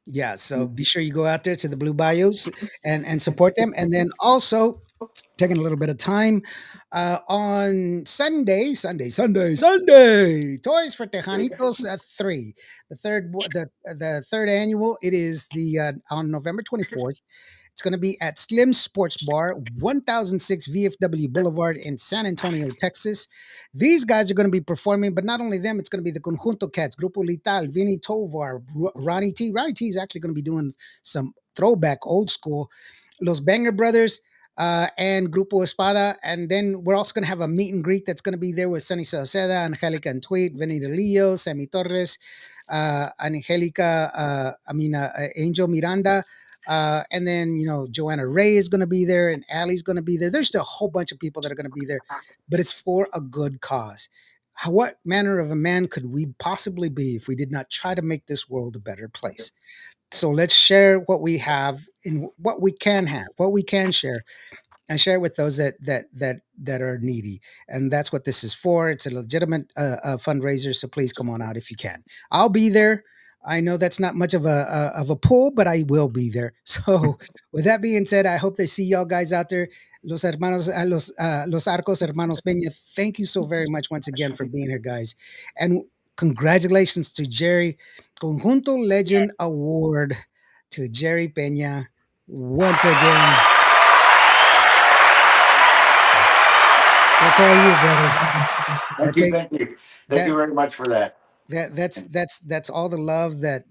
Yeah, so be sure you go out there to the Blue Bayous and support them. And then also taking a little bit of time on Sunday, Toys for Tejanitos 3, the third annual. It is the on November 24th. It's going to be at Slim Sports Bar, 1006 VFW Boulevard in San Antonio, Texas. These guys are going to be performing, but not only them, it's going to be the Conjunto Cats, Grupo Lital, Vinny Tovar, Ronnie T. Ronnie T is actually going to be doing some throwback old school. Los Banger Brothers, and Grupo Espada. And then we're also going to have a meet and greet that's going to be there with Sunny Salceda, Angelica and Tweet, Vinny De Leo, Sammy Torres, Angelica, Angel Miranda, And then, Joanna Ray is going to be there and Allie's going to be there. There's still a whole bunch of people that are going to be there, but it's for a good cause. What manner of a man could we possibly be if we did not try to make this world a better place? So let's share what we have in what we can have, what we can share, and share it with those that are needy. And that's what this is for. It's a legitimate fundraiser, so please come on out if you can. I'll be there. I know that's not much of a pull, but I will be there. So with that being said, I hope they see y'all guys out there. Los hermanos, los Arcos Hermanos Peña, thank you so very much once again for being here, guys. And congratulations to Jerry, Conjunto Legend Award to Jerry Peña once again. That's all you, brother. Thank That's you, it. thank you, thank That you very much for that. that's all the love that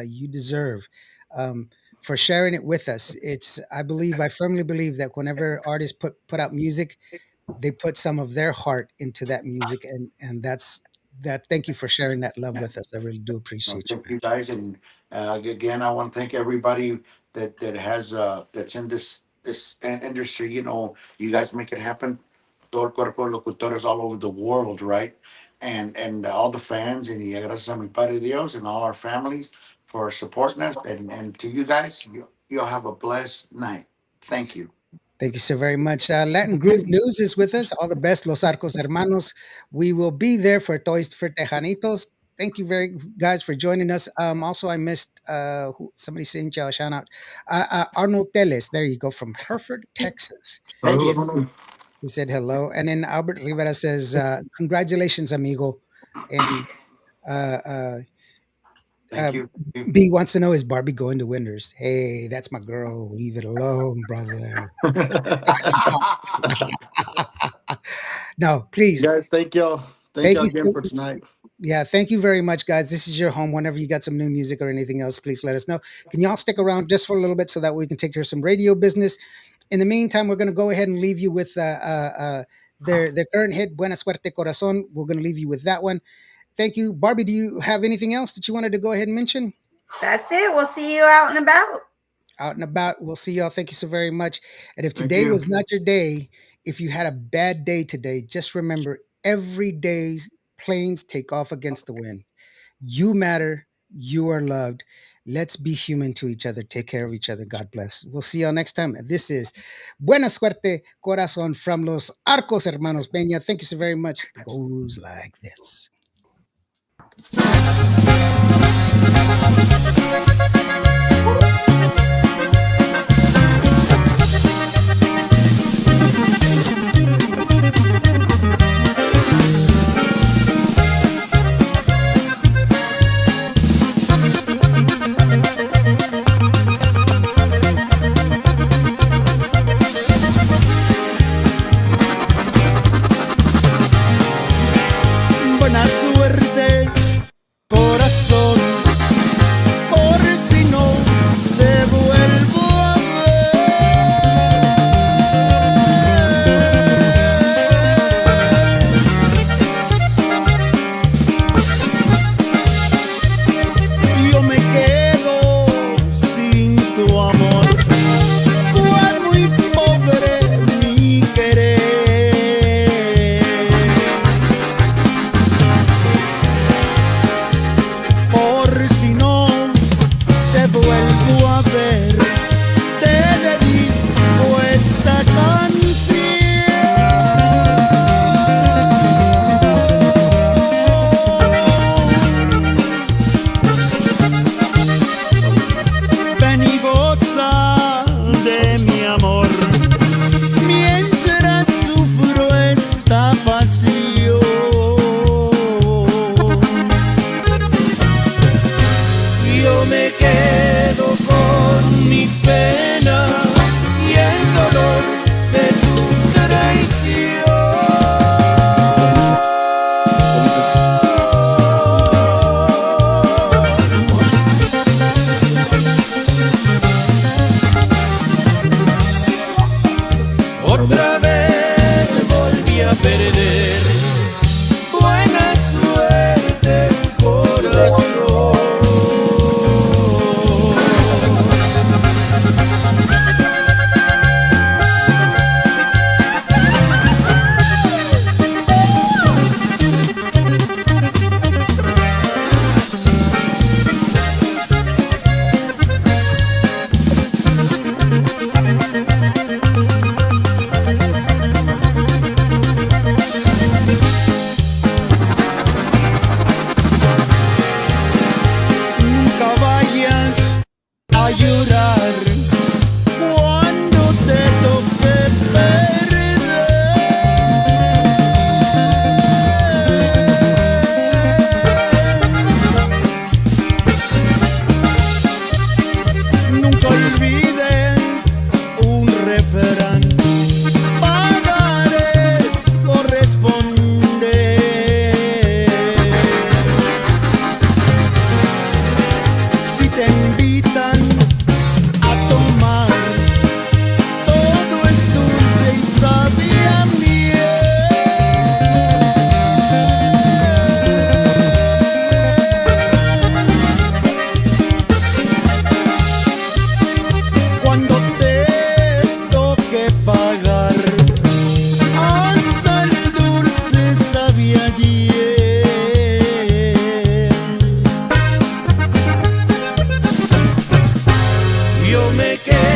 you deserve, um, for sharing it with us. I firmly believe that whenever artists put out music, they put some of their heart into that music, and that's that. Thank you for sharing that love with us. I really do Well, appreciate you, thank man. you guys, and again, I want to thank everybody that has that's in this industry. You guys make it happen. Todo el cuerpo de locutores all over the world, right? And all the fans, and y gracias a mi Padre Dios and all our families for supporting us, and to you guys, you'll have a blessed night. Thank you. Thank you so very much. Latin Groove News is with us. All the best, Los Arcos Hermanos. We will be there for Toys for Tejanitos. Thank you very guys for joining us. Also, I missed somebody saying y'all shout out. Arnold Teles, there you go, from Hereford, Texas. Thank you. He said hello. And then Albert Rivera says, congratulations, amigo. And uh, uh, Thank uh, you. B wants to know, is Barbie going to Winners? Hey, that's my girl. Leave it alone, brother. No, please. Guys, thank y'all. Thank Thank y'all you. again for tonight. Yeah, thank you very much, guys. This is your home. Whenever you got some new music or anything else, please let us know. Can y'all stick around just for a little bit so that we can take care of some radio business? In the meantime, we're going to go ahead and leave you with their current hit, Buena Suerte Corazon. We're going to leave you with that one. Thank you. Barbie, do you have anything else that you wanted to go ahead and mention? That's it. We'll see you out and about. Out and about. We'll see y'all. Thank you so very much. And if Thank today you. was not your day, if you had a bad day today, just remember every day's planes take off against the wind. You matter. You are loved. Let's be human to each other. Take care of each other. God bless. We'll see y'all next time. This is Buena Suerte Corazon from Los Arcos Hermanos Peña. Thank you so very much. It goes like this. Buena suerte, corazón, por si no te vuelvo a ver. Yo me quedo sin tu amor, fue muy pobre mi querer. Por si no te vuelvo a ver, te dedico esta canción. Ven y goza de mi amor, mientras sufro esta pasión. Yo me quedo con mi pena y el dolor de tu traición. Otra vez volví a perder. Buena suerte, corazón. yo me quedo